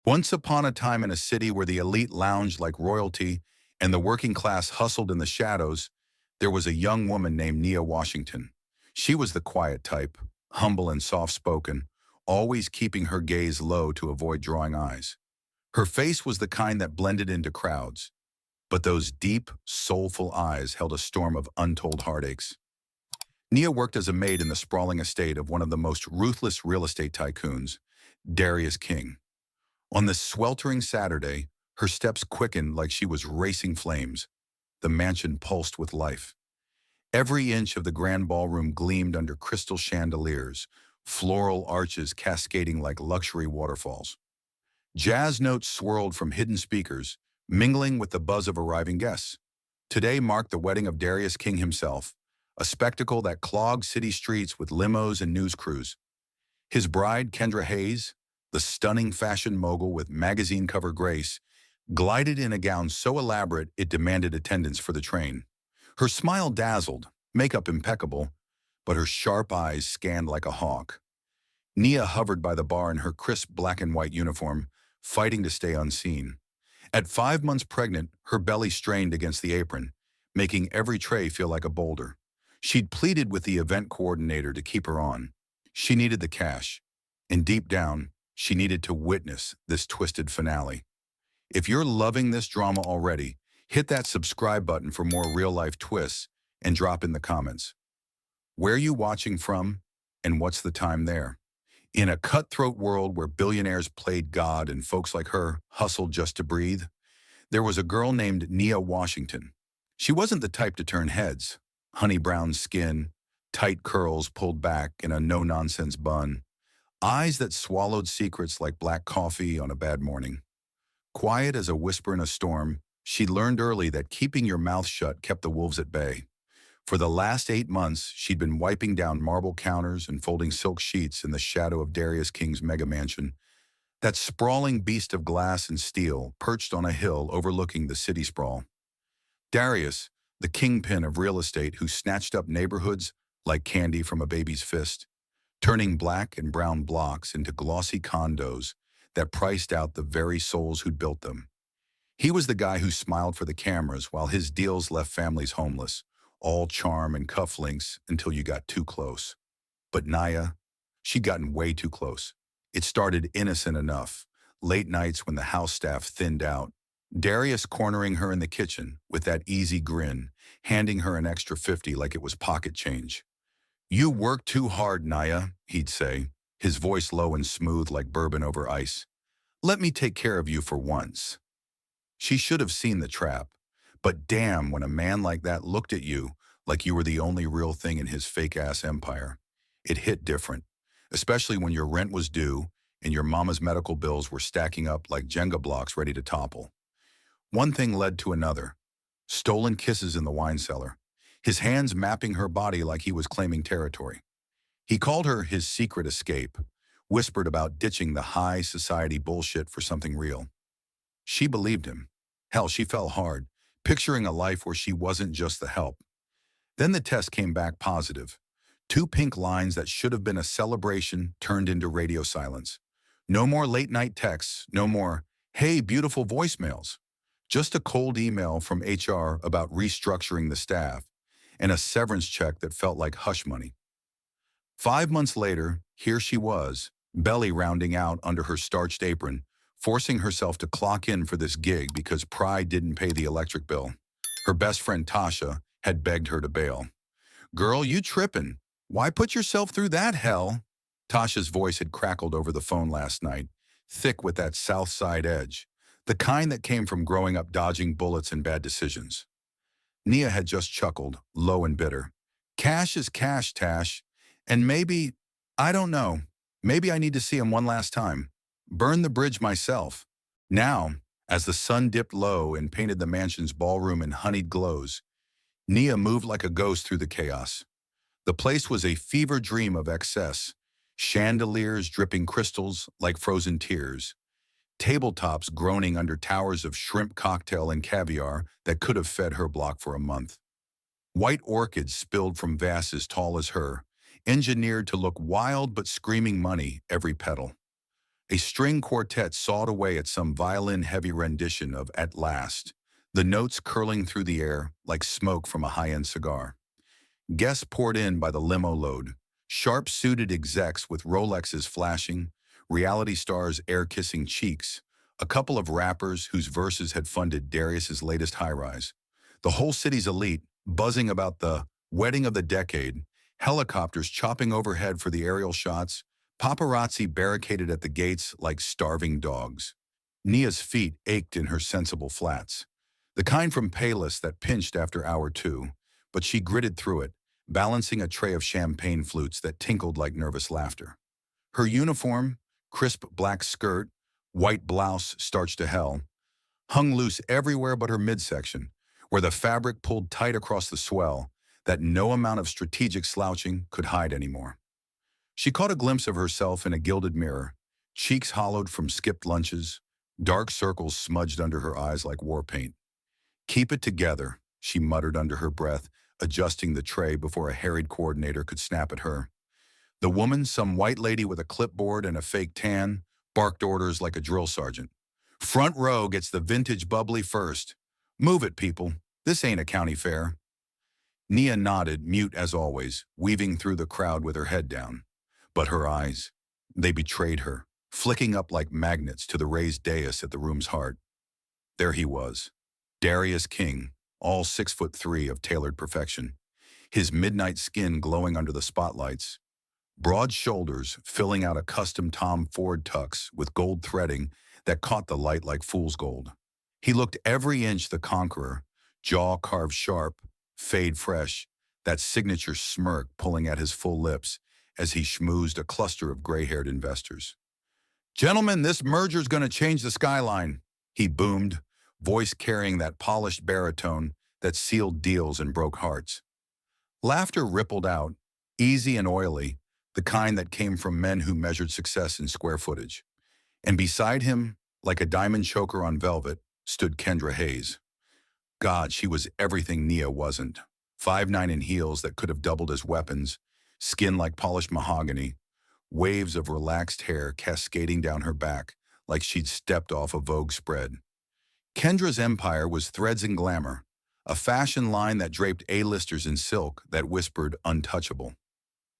Once upon a time in a city where the elite lounged like royalty and the working class hustled in the shadows, there was a young woman named Nia Washington. She was the quiet type, humble and soft-spoken, always keeping her gaze low to avoid drawing eyes. Her face was the kind that blended into crowds, but those deep, soulful eyes held a storm of untold heartaches. Nia worked as a maid in the sprawling estate of one of the most ruthless real estate tycoons, Darius King. On this sweltering Saturday, her steps quickened like she was racing flames. The mansion pulsed with life. Every inch of the grand ballroom gleamed under crystal chandeliers, floral arches cascading like luxury waterfalls. Jazz notes swirled from hidden speakers, mingling with the buzz of arriving guests. Today marked the wedding of Darius King himself, a spectacle that clogged city streets with limos and news crews. His bride, Kendra Hayes, the stunning fashion mogul with magazine cover grace, glided in a gown so elaborate it demanded attendance for the train. Her smile dazzled, makeup impeccable, but her sharp eyes scanned like a hawk. Nia hovered by the bar in her crisp black and white uniform, fighting to stay unseen. At 5 months pregnant, her belly strained against the apron, making every tray feel like a boulder. She'd pleaded with the event coordinator to keep her on. She needed the cash, and deep down, she needed to witness this twisted finale. If you're loving this drama already, hit that subscribe button for more real-life twists and drop in the comments. Where are you watching from, and what's the time there? In a cutthroat world where billionaires played God and folks like her hustled just to breathe, there was a girl named Nia Washington. She wasn't the type to turn heads. Honey brown skin, tight curls pulled back in a no-nonsense bun, eyes that swallowed secrets like black coffee on a bad morning. Quiet as a whisper in a storm, she learned early that keeping your mouth shut kept the wolves at bay. For the last 8 months, she'd been wiping down marble counters and folding silk sheets in the shadow of Darius King's mega mansion, that sprawling beast of glass and steel perched on a hill overlooking the city sprawl. Darius, the kingpin of real estate who snatched up neighborhoods like candy from a baby's fist, turning black and brown blocks into glossy condos that priced out the very souls who'd built them. He was the guy who smiled for the cameras while his deals left families homeless, all charm and cufflinks until you got too close. But Nia, she'd gotten way too close. It started innocent enough, late nights when the house staff thinned out, Darius cornering her in the kitchen with that easy grin, handing her an extra 50 like it was pocket change. "You work too hard, Nia," he'd say, his voice low and smooth like bourbon over ice. "Let me take care of you for once." She should have seen the trap. But damn, when a man like that looked at you like you were the only real thing in his fake-ass empire, it hit different, especially when your rent was due and your mama's medical bills were stacking up like Jenga blocks ready to topple. One thing led to another. Stolen kisses in the wine cellar, his hands mapping her body like he was claiming territory. He called her his secret escape, whispered about ditching the high society bullshit for something real. She believed him. Hell, she fell hard, picturing a life where she wasn't just the help. Then the test came back positive. 2 pink lines that should have been a celebration turned into radio silence. No more late-night texts, no more, "Hey, beautiful" voicemails. Just a cold email from HR about restructuring the staff, and a severance check that felt like hush money. 5 months later, here she was, belly rounding out under her starched apron, forcing herself to clock in for this gig because pride didn't pay the electric bill. Her best friend Tasha had begged her to bail. "Girl, you trippin'. Why put yourself through that hell?" Tasha's voice had crackled over the phone last night, thick with that South Side edge, the kind that came from growing up dodging bullets and bad decisions. Nia had just chuckled, low and bitter. "Cash is cash, Tash. And maybe, I don't know, maybe I need to see him one last time. Burn the bridge myself." Now, as the sun dipped low and painted the mansion's ballroom in honeyed glows, Nia moved like a ghost through the chaos. The place was a fever dream of excess, chandeliers dripping crystals like frozen tears, tabletops groaning under towers of shrimp cocktail and caviar that could have fed her block for a month. White orchids spilled from vases tall as her, engineered to look wild but screaming money every petal. A string quartet sawed away at some violin-heavy rendition of At Last, the notes curling through the air like smoke from a high-end cigar. Guests poured in by the limo load, sharp-suited execs with Rolexes flashing, reality stars air-kissing cheeks, a couple of rappers whose verses had funded Darius's latest high-rise. The whole city's elite, buzzing about the wedding of the decade, helicopters chopping overhead for the aerial shots, paparazzi barricaded at the gates like starving dogs. Nia's feet ached in her sensible flats, the kind from Payless that pinched after hour two, but she gritted through it, balancing a tray of champagne flutes that tinkled like nervous laughter. Her uniform, crisp black skirt, white blouse starched to hell, hung loose everywhere but her midsection, where the fabric pulled tight across the swell that no amount of strategic slouching could hide anymore. She caught a glimpse of herself in a gilded mirror, cheeks hollowed from skipped lunches, dark circles smudged under her eyes like war paint. "Keep it together," she muttered under her breath, adjusting the tray before a harried coordinator could snap at her. The woman, some white lady with a clipboard and a fake tan, barked orders like a drill sergeant. "Front row gets the vintage bubbly first. Move it, people. This ain't a county fair." Nia nodded, mute as always, weaving through the crowd with her head down. But her eyes, they betrayed her, flicking up like magnets to the raised dais at the room's heart. There he was, Darius King, all 6'3" of tailored perfection, his midnight skin glowing under the spotlights, broad shoulders filling out a custom Tom Ford tux with gold threading that caught the light like fool's gold. He looked every inch the conqueror, jaw carved sharp, fade fresh, that signature smirk pulling at his full lips as he schmoozed a cluster of gray-haired investors. "Gentlemen, this merger's gonna change the skyline," he boomed, voice carrying that polished baritone that sealed deals and broke hearts. Laughter rippled out, easy and oily, the kind that came from men who measured success in square footage. And beside him, like a diamond choker on velvet, stood Kendra Hayes. God, she was everything Nia wasn't. 5'9" in heels that could have doubled as weapons, skin like polished mahogany, waves of relaxed hair cascading down her back like she'd stepped off a Vogue spread. Kendra's empire was threads and glamour, a fashion line that draped A-listers in silk that whispered untouchable.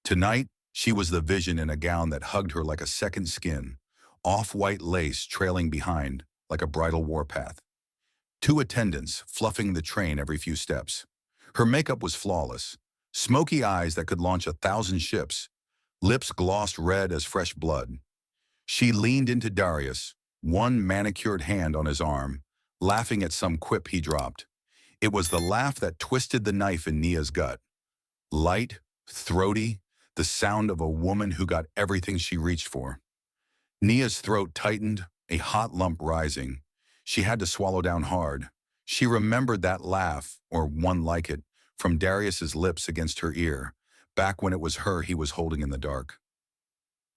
Tonight, she was the vision in a gown that hugged her like a second skin, off-white lace trailing behind like a bridal warpath. 2 attendants fluffing the train every few steps. Her makeup was flawless, smoky eyes that could launch 1,000 ships, lips glossed red as fresh blood. She leaned into Darius, one manicured hand on his arm, laughing at some quip he dropped. It was the laugh that twisted the knife in Nia's gut. Light, throaty, the sound of a woman who got everything she reached for. Nia's throat tightened, a hot lump rising. She had to swallow down hard. She remembered that laugh, or one like it, from Darius's lips against her ear, back when it was her he was holding in the dark.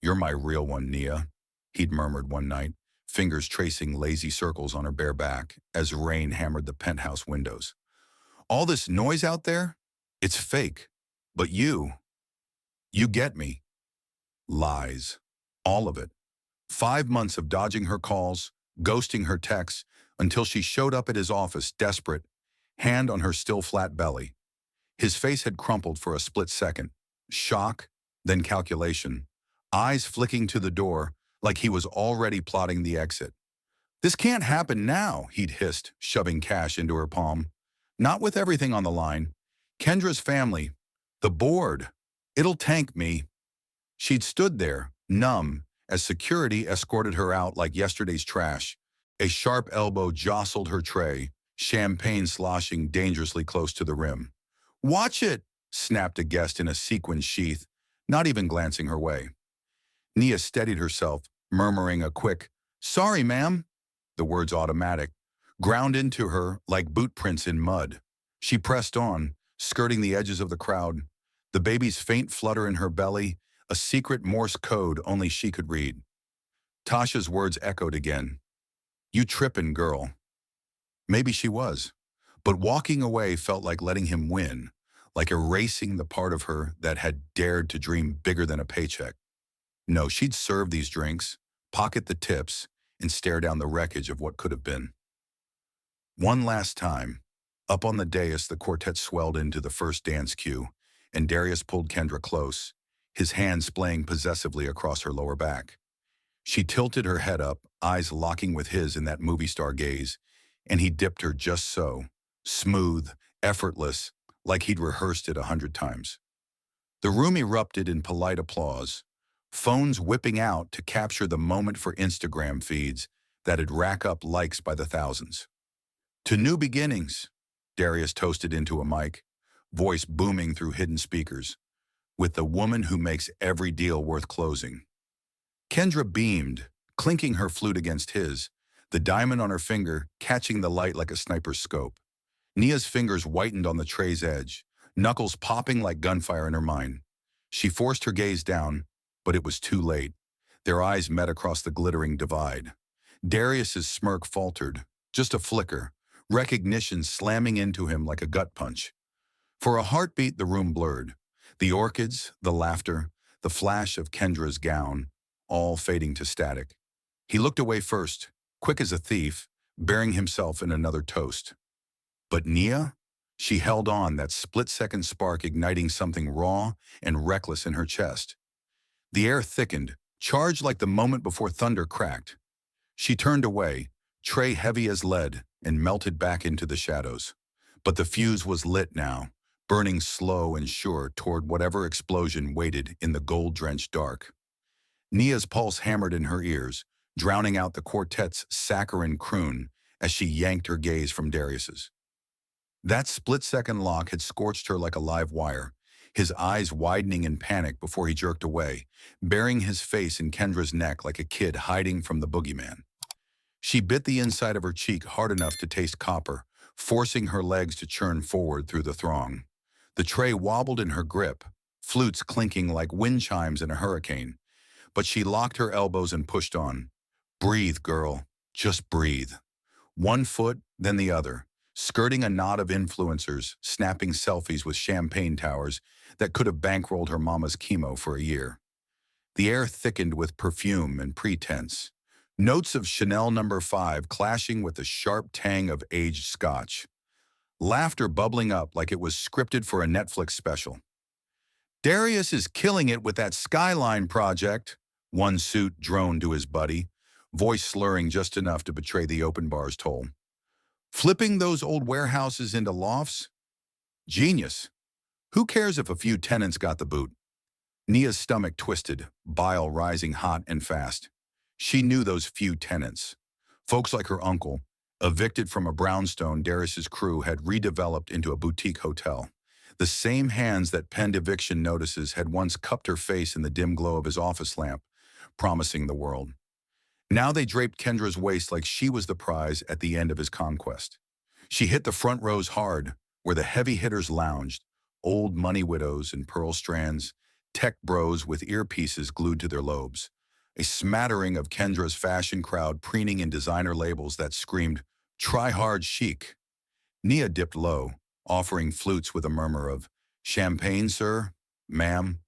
"You're my real one, Nia," he'd murmured one night, fingers tracing lazy circles on her bare back as rain hammered the penthouse windows. "All this noise out there? It's fake. But you get me." Lies. All of it. 5 months of dodging her calls, ghosting her texts, until she showed up at his office desperate, hand on her still flat belly. His face had crumpled for a split second. Shock, then calculation. Eyes flicking to the door like he was already plotting the exit. "This can't happen now," he'd hissed, shoving cash into her palm. "Not with everything on the line. Kendra's family. The board. It'll tank me." She'd stood there, numb, as security escorted her out like yesterday's trash. A sharp elbow jostled her tray, champagne sloshing dangerously close to the rim. "Watch it!" snapped a guest in a sequin sheath, not even glancing her way. Nia steadied herself, murmuring a quick, "Sorry, ma'am." The words automatic, ground into her like boot prints in mud. She pressed on, skirting the edges of the crowd, the baby's faint flutter in her belly, a secret Morse code only she could read. Tasha's words echoed again. "You trippin', girl." Maybe she was, but walking away felt like letting him win, like erasing the part of her that had dared to dream bigger than a paycheck. No, she'd serve these drinks, pocket the tips, and stare down the wreckage of what could have been. One last time, up on the dais, the quartet swelled into the first dance cue, and Darius pulled Kendra close, his hand splaying possessively across her lower back. She tilted her head up, eyes locking with his in that movie star gaze, and he dipped her just so, smooth, effortless, like he'd rehearsed it 100 times. The room erupted in polite applause, phones whipping out to capture the moment for Instagram feeds that'd rack up likes by the thousands. To new beginnings, Darius toasted into a mic, voice booming through hidden speakers, with the woman who makes every deal worth closing. Kendra beamed, clinking her flute against his, the diamond on her finger catching the light like a sniper's scope. Nia's fingers whitened on the tray's edge, knuckles popping like gunfire in her mind. She forced her gaze down, but it was too late. Their eyes met across the glittering divide. Darius's smirk faltered, just a flicker, recognition slamming into him like a gut punch. For a heartbeat, the room blurred. The orchids, the laughter, the flash of Kendra's gown, all fading to static. He looked away first, quick as a thief, burying himself in another toast. But Nia? She held on, that split-second spark igniting something raw and reckless in her chest. The air thickened, charged like the moment before thunder cracked. She turned away, tray heavy as lead, and melted back into the shadows. But the fuse was lit now, burning slow and sure toward whatever explosion waited in the gold-drenched dark. Nia's pulse hammered in her ears, drowning out the quartet's saccharine croon as she yanked her gaze from Darius's. That split-second lock had scorched her like a live wire, his eyes widening in panic before he jerked away, burying his face in Kendra's neck like a kid hiding from the boogeyman. She bit the inside of her cheek hard enough to taste copper, forcing her legs to churn forward through the throng. The tray wobbled in her grip, flutes clinking like wind chimes in a hurricane, but she locked her elbows and pushed on. Breathe, girl. Just breathe. One foot, then the other, skirting a knot of influencers, snapping selfies with champagne towers that could have bankrolled her mama's chemo for a year. The air thickened with perfume and pretense, notes of Chanel No. 5 clashing with the sharp tang of aged scotch. Laughter bubbling up like it was scripted for a Netflix special. Darius is killing it with that Skyline project, one suit droned to his buddy, voice slurring just enough to betray the open bar's toll. Flipping those old warehouses into lofts? Genius. Who cares if a few tenants got the boot? Nia's stomach twisted, bile rising hot and fast. She knew those few tenants. Folks like her uncle, evicted from a brownstone Darius's crew had redeveloped into a boutique hotel. The same hands that penned eviction notices had once cupped her face in the dim glow of his office lamp, promising the world. Now they draped Kendra's waist like she was the prize at the end of his conquest. She hit the front rows hard, where the heavy hitters lounged, old money widows in pearl strands, tech bros with earpieces glued to their lobes, a smattering of Kendra's fashion crowd preening in designer labels that screamed, "Try hard chic." Nia dipped low, offering flutes with a murmur of, "Champagne, sir? Ma'am?"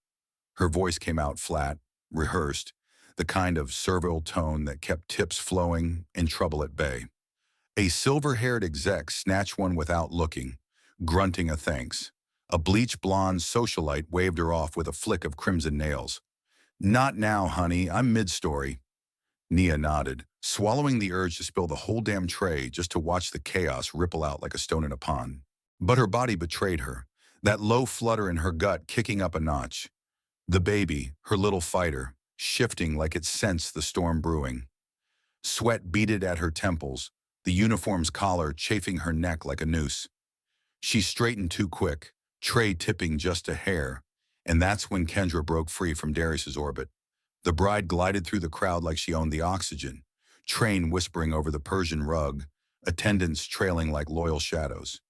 Her voice came out flat, rehearsed, the kind of servile tone that kept tips flowing and trouble at bay. A silver-haired exec snatched one without looking, grunting a thanks. A bleach-blonde socialite waved her off with a flick of crimson nails. "Not now, honey, I'm mid-story." Nia nodded, swallowing the urge to spill the whole damn tray just to watch the chaos ripple out like a stone in a pond. But her body betrayed her, that low flutter in her gut kicking up a notch. The baby, her little fighter, shifting like it sensed the storm brewing. Sweat beaded at her temples, the uniform's collar chafing her neck like a noose. She straightened too quick, tray tipping just a hair, and that's when Kendra broke free from Darius's orbit. The bride glided through the crowd like she owned the oxygen, train whispering over the Persian rug, attendants trailing like loyal shadows.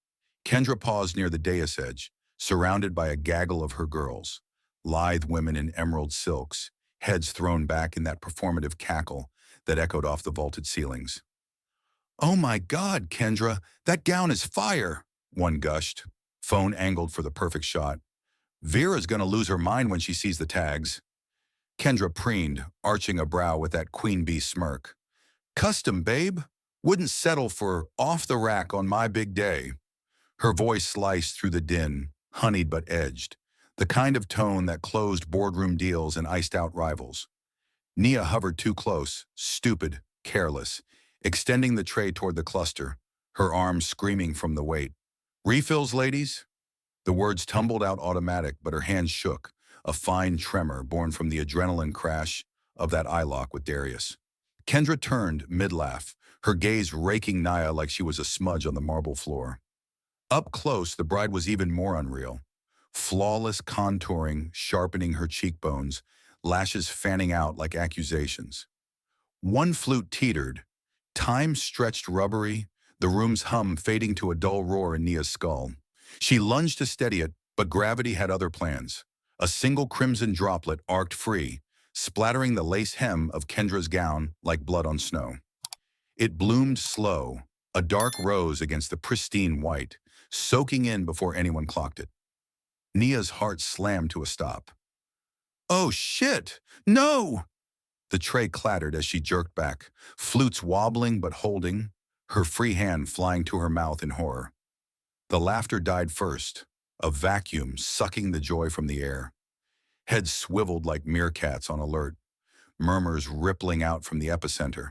Kendra paused near the dais edge, surrounded by a gaggle of her girls, lithe women in emerald silks, heads thrown back in that performative cackle that echoed off the vaulted ceilings. "Oh my God, Kendra, that gown is fire," one gushed, phone angled for the perfect shot. "Vera's gonna lose her mind when she sees the tags." Kendra preened, arching a brow with that queen bee smirk. Custom, babe. Wouldn't settle for off the rack on my big day. Her voice sliced through the din, honeyed but edged, the kind of tone that closed boardroom deals and iced out rivals. Nia hovered too close, stupid, careless, extending the tray toward the cluster, her arms screaming from the weight. Refills, ladies? The words tumbled out automatic, but her hands shook, a fine tremor born from the adrenaline crash of that eye lock with Darius. Kendra turned mid-laugh, her gaze raking Nia like she was a smudge on the marble floor. Up close, the bride was even more unreal. Flawless contouring, sharpening her cheekbones, lashes fanning out like accusations. One flute teetered, time stretched rubbery, the room's hum fading to a dull roar in Nia's skull. She lunged to steady it, but gravity had other plans. A single crimson droplet arced free, splattering the lace hem of Kendra's gown like blood on snow. It bloomed slow, a dark rose against the pristine white, soaking in before anyone clocked it. Nia's heart slammed to a stop. Oh shit! No! The tray clattered as she jerked back, flutes wobbling but holding, her free hand flying to her mouth in horror. The laughter died first, a vacuum sucking the joy from the air. Heads swiveled like meerkats on alert, murmurs rippling out from the epicenter.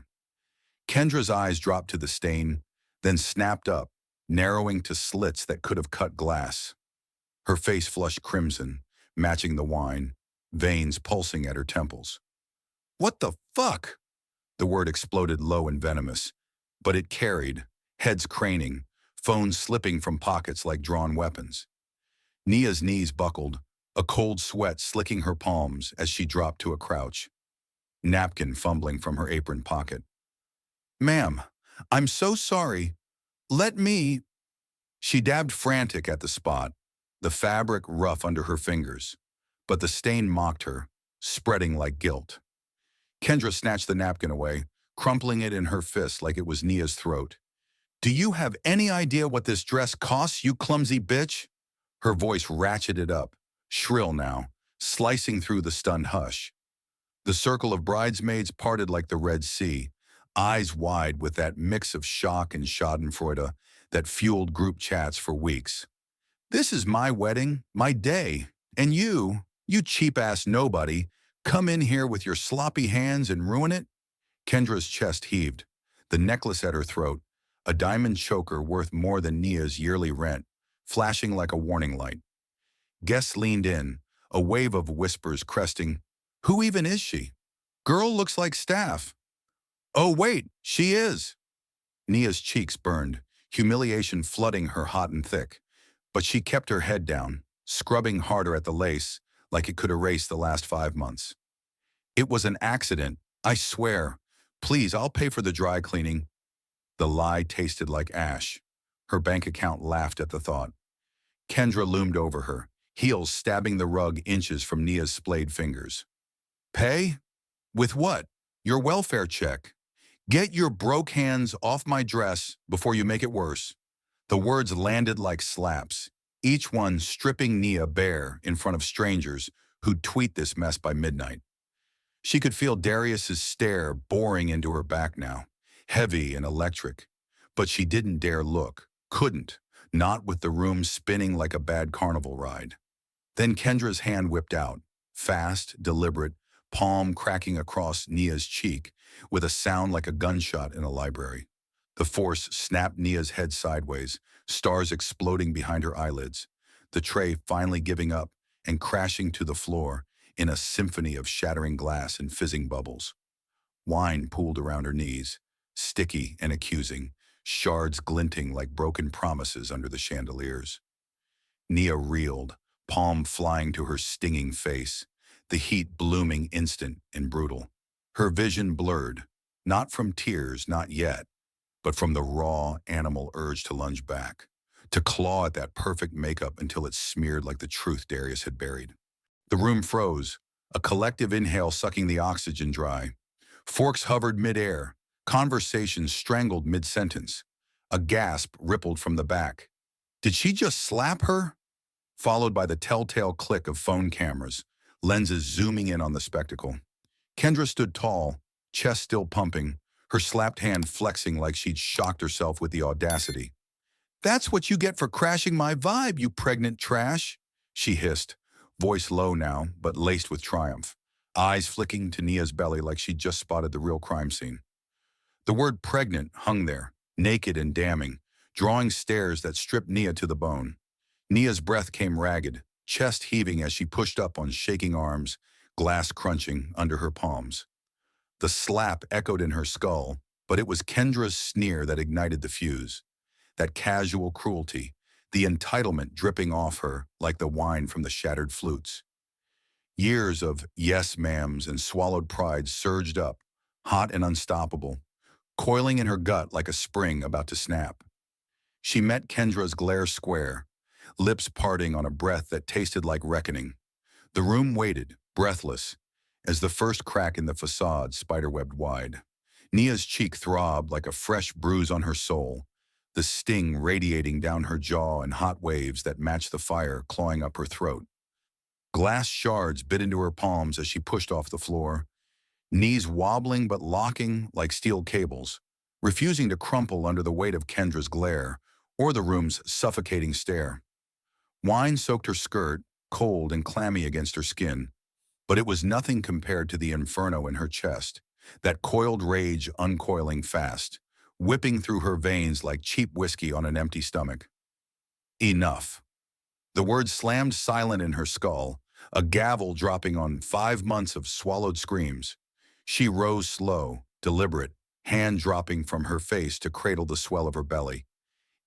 Kendra's eyes dropped to the stain, then snapped up, narrowing to slits that could have cut glass. Her face flushed crimson, matching the wine, veins pulsing at her temples. What the fuck? The word exploded low and venomous, but it carried, heads craning, phones slipping from pockets like drawn weapons. Nia's knees buckled, a cold sweat slicking her palms as she dropped to a crouch, napkin fumbling from her apron pocket. Ma'am, I'm so sorry. Let me... She dabbed frantic at the spot, the fabric rough under her fingers, but the stain mocked her, spreading like guilt. Kendra snatched the napkin away, crumpling it in her fist like it was Nia's throat. Do you have any idea what this dress costs, you clumsy bitch? Her voice ratcheted up, shrill now, slicing through the stunned hush. The circle of bridesmaids parted like the Red Sea, eyes wide with that mix of shock and schadenfreude that fueled group chats for weeks. This is my wedding, my day, and you cheap-ass nobody, come in here with your sloppy hands and ruin it? Kendra's chest heaved, the necklace at her throat, a diamond choker worth more than Nia's yearly rent, flashing like a warning light. Guests leaned in, a wave of whispers cresting, who even is she? Girl looks like staff. Oh wait, she is. Nia's cheeks burned, humiliation flooding her hot and thick, but she kept her head down, scrubbing harder at the lace like it could erase the last 5 months. It was an accident, I swear. Please, I'll pay for the dry cleaning. The lie tasted like ash. Her bank account laughed at the thought. Kendra loomed over her, heels stabbing the rug inches from Nia's splayed fingers. Pay? With what? Your welfare check. Get your broke hands off my dress before you make it worse. The words landed like slaps, each one stripping Nia bare in front of strangers who'd tweet this mess by midnight. She could feel Darius's stare boring into her back now, heavy and electric, but she didn't dare look, couldn't, not with the room spinning like a bad carnival ride. Then Kendra's hand whipped out, fast, deliberate, palm cracking across Nia's cheek with a sound like a gunshot in a library. The force snapped Nia's head sideways, stars exploding behind her eyelids, the tray finally giving up and crashing to the floor in a symphony of shattering glass and fizzing bubbles. Wine pooled around her knees, sticky and accusing, shards glinting like broken promises under the chandeliers. Nia reeled, palm flying to her stinging face, the heat blooming instant and brutal. Her vision blurred, not from tears, not yet, but from the raw animal urge to lunge back, to claw at that perfect makeup until it smeared like the truth Darius had buried. The room froze, a collective inhale sucking the oxygen dry. Forks hovered mid-air, conversations strangled mid-sentence. A gasp rippled from the back. Did she just slap her? Followed by the telltale click of phone cameras, lenses zooming in on the spectacle. Kendra stood tall, chest still pumping, her slapped hand flexing like she'd shocked herself with the audacity. "That's what you get for crashing my vibe, you pregnant trash," she hissed, voice low now, but laced with triumph, eyes flicking to Nia's belly like she'd just spotted the real crime scene. The word pregnant hung there, naked and damning, drawing stares that stripped Nia to the bone. Nia's breath came ragged, chest heaving as she pushed up on shaking arms, glass crunching under her palms. The slap echoed in her skull, but it was Kendra's sneer that ignited the fuse. That casual cruelty, the entitlement dripping off her like the wine from the shattered flutes. Years of yes ma'ams and swallowed pride surged up, hot and unstoppable, coiling in her gut like a spring about to snap. She met Kendra's glare square, lips parting on a breath that tasted like reckoning. The room waited, breathless, as the first crack in the facade spiderwebbed wide. Nia's cheek throbbed like a fresh bruise on her soul, the sting radiating down her jaw in hot waves that matched the fire clawing up her throat. Glass shards bit into her palms as she pushed off the floor, knees wobbling but locking like steel cables, refusing to crumple under the weight of Kendra's glare or the room's suffocating stare. Wine soaked her skirt, cold and clammy against her skin, but it was nothing compared to the inferno in her chest, that coiled rage uncoiling fast, whipping through her veins like cheap whiskey on an empty stomach. Enough. The word slammed silent in her skull, a gavel dropping on 5 months of swallowed screams. She rose slow, deliberate, hand dropping from her face to cradle the swell of her belly.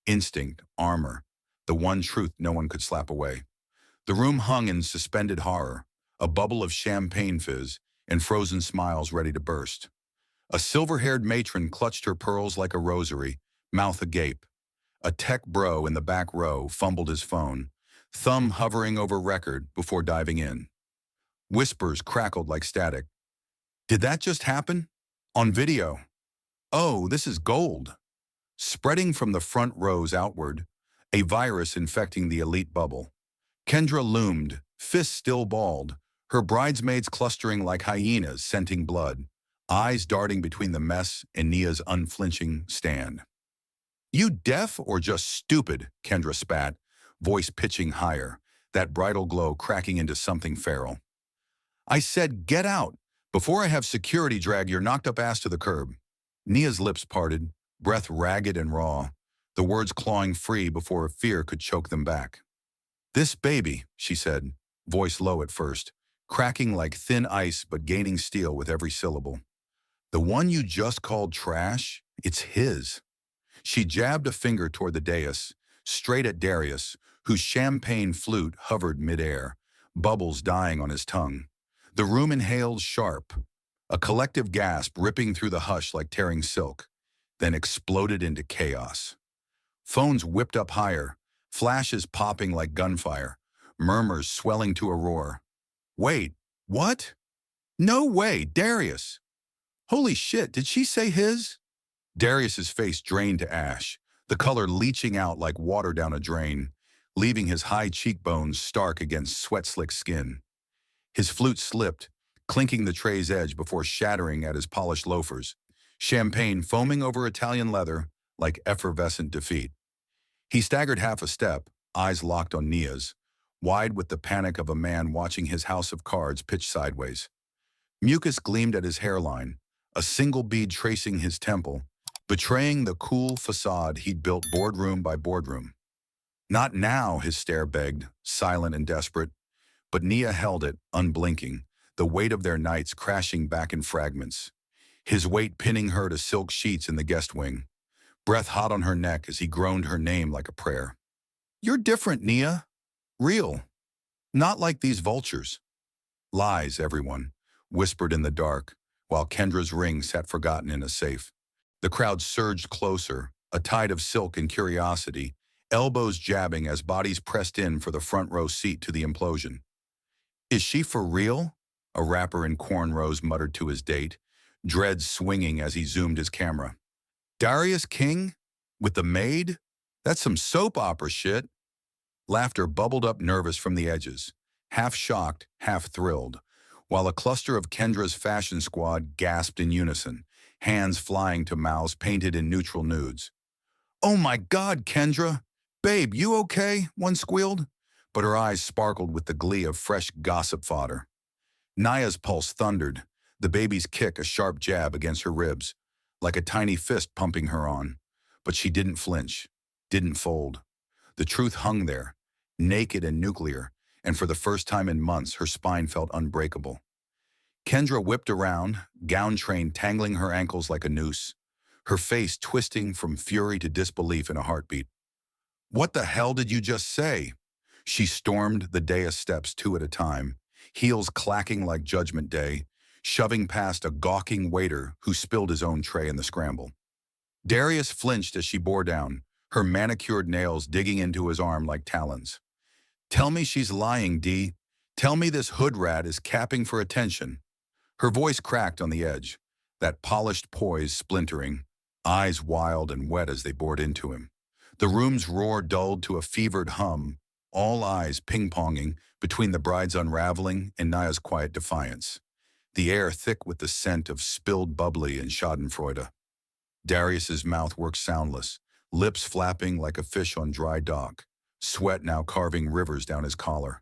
Instinct, armor, the one truth no one could slap away. The room hung in suspended horror, a bubble of champagne fizz and frozen smiles ready to burst. A silver-haired matron clutched her pearls like a rosary, mouth agape. A tech bro in the back row fumbled his phone, thumb hovering over record before diving in. Whispers crackled like static. "Did that just happen? On video. Oh, this is gold." Spreading from the front rows outward, a virus infecting the elite bubble. Kendra loomed, fists still balled, her bridesmaids clustering like hyenas scenting blood, eyes darting between the mess and Nia's unflinching stand. "You deaf or just stupid?" Kendra spat, voice pitching higher, that bridal glow cracking into something feral. "I said get out, before I have security drag your knocked-up ass to the curb." Nia's lips parted, breath ragged and raw, the words clawing free before fear could choke them back. "This baby," she said, voice low at first, cracking like thin ice but gaining steel with every syllable. "The one you just called trash, it's his." She jabbed a finger toward the dais, straight at Darius, whose champagne flute hovered midair, bubbles dying on his tongue. The room inhaled sharp, a collective gasp ripping through the hush like tearing silk, then exploded into chaos. Phones whipped up higher, flashes popping like gunfire, murmurs swelling to a roar. "Wait, what? No way, Darius! Holy shit, did she say his?" Darius's face drained to ash, the color leaching out like water down a drain, leaving his high cheekbones stark against sweat-slick skin. His flute slipped, clinking the tray's edge before shattering at his polished loafers, champagne foaming over Italian leather like effervescent defeat. He staggered half a step, eyes locked on Nia's, wide with the panic of a man watching his house of cards pitch sideways. Mucus gleamed at his hairline, a single bead tracing his temple, betraying the cool facade he'd built boardroom by boardroom. "Not now," his stare begged, silent and desperate, but Nia held it, unblinking, the weight of their nights crashing back in fragments, his weight pinning her to silk sheets in the guest wing, breath hot on her neck as he groaned her name like a prayer. "You're different, Nia. Real. Not like these vultures." "Lies, everyone," whispered in the dark, while Kendra's ring sat forgotten in a safe. The crowd surged closer, a tide of silk and curiosity, elbows jabbing as bodies pressed in for the front row seat to the implosion. "Is she for real?" a rapper in cornrows muttered to his date, dreads swinging as he zoomed his camera. "Darius King? With the Maid? That's some soap opera shit." Laughter bubbled up nervous from the edges, half shocked, half thrilled, while a cluster of Kendra's fashion squad gasped in unison, hands flying to mouths painted in neutral nudes. "Oh my God, Kendra! Babe, you okay?" one squealed, but her eyes sparkled with the glee of fresh gossip fodder. Naya's pulse thundered, the baby's kick a sharp jab against her ribs, like a tiny fist pumping her on. But she didn't flinch, didn't fold. The truth hung there, naked and nuclear, and for the first time in months her spine felt unbreakable. Kendra whipped around, gown train tangling her ankles like a noose, her face twisting from fury to disbelief in a heartbeat. "What the hell did you just say?" She stormed the dais steps two at a time, heels clacking like Judgment Day, shoving past a gawking waiter who spilled his own tray in the scramble. Darius flinched as she bore down, her manicured nails digging into his arm like talons. "Tell me she's lying, D. Tell me this hood rat is capping for attention." Her voice cracked on the edge, that polished poise splintering, eyes wild and wet as they bored into him. The room's roar dulled to a fevered hum, all eyes ping-ponging between the bride's unraveling and Naya's quiet defiance. The air thick with the scent of spilled bubbly and schadenfreude. Darius's mouth worked soundless, lips flapping like a fish on dry dock, sweat now carving rivers down his collar.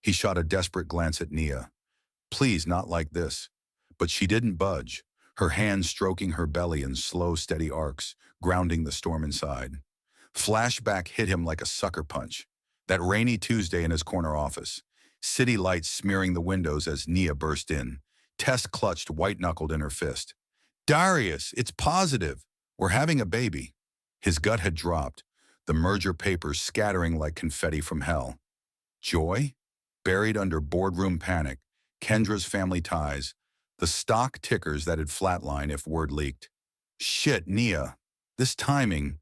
He shot a desperate glance at Nia. "Please, not like this." But she didn't budge, her hands stroking her belly in slow, steady arcs, grounding the storm inside. Flashback hit him like a sucker punch. That rainy Tuesday in his corner office. City lights smearing the windows as Nia burst in. Tess clutched white-knuckled in her fist. "Darius, it's positive. We're having a baby." His gut had dropped, the merger papers scattering like confetti from hell. Joy? Buried under boardroom panic, Kendra's family ties, the stock tickers that had flatlined if word leaked. Shit, Nia. This timing.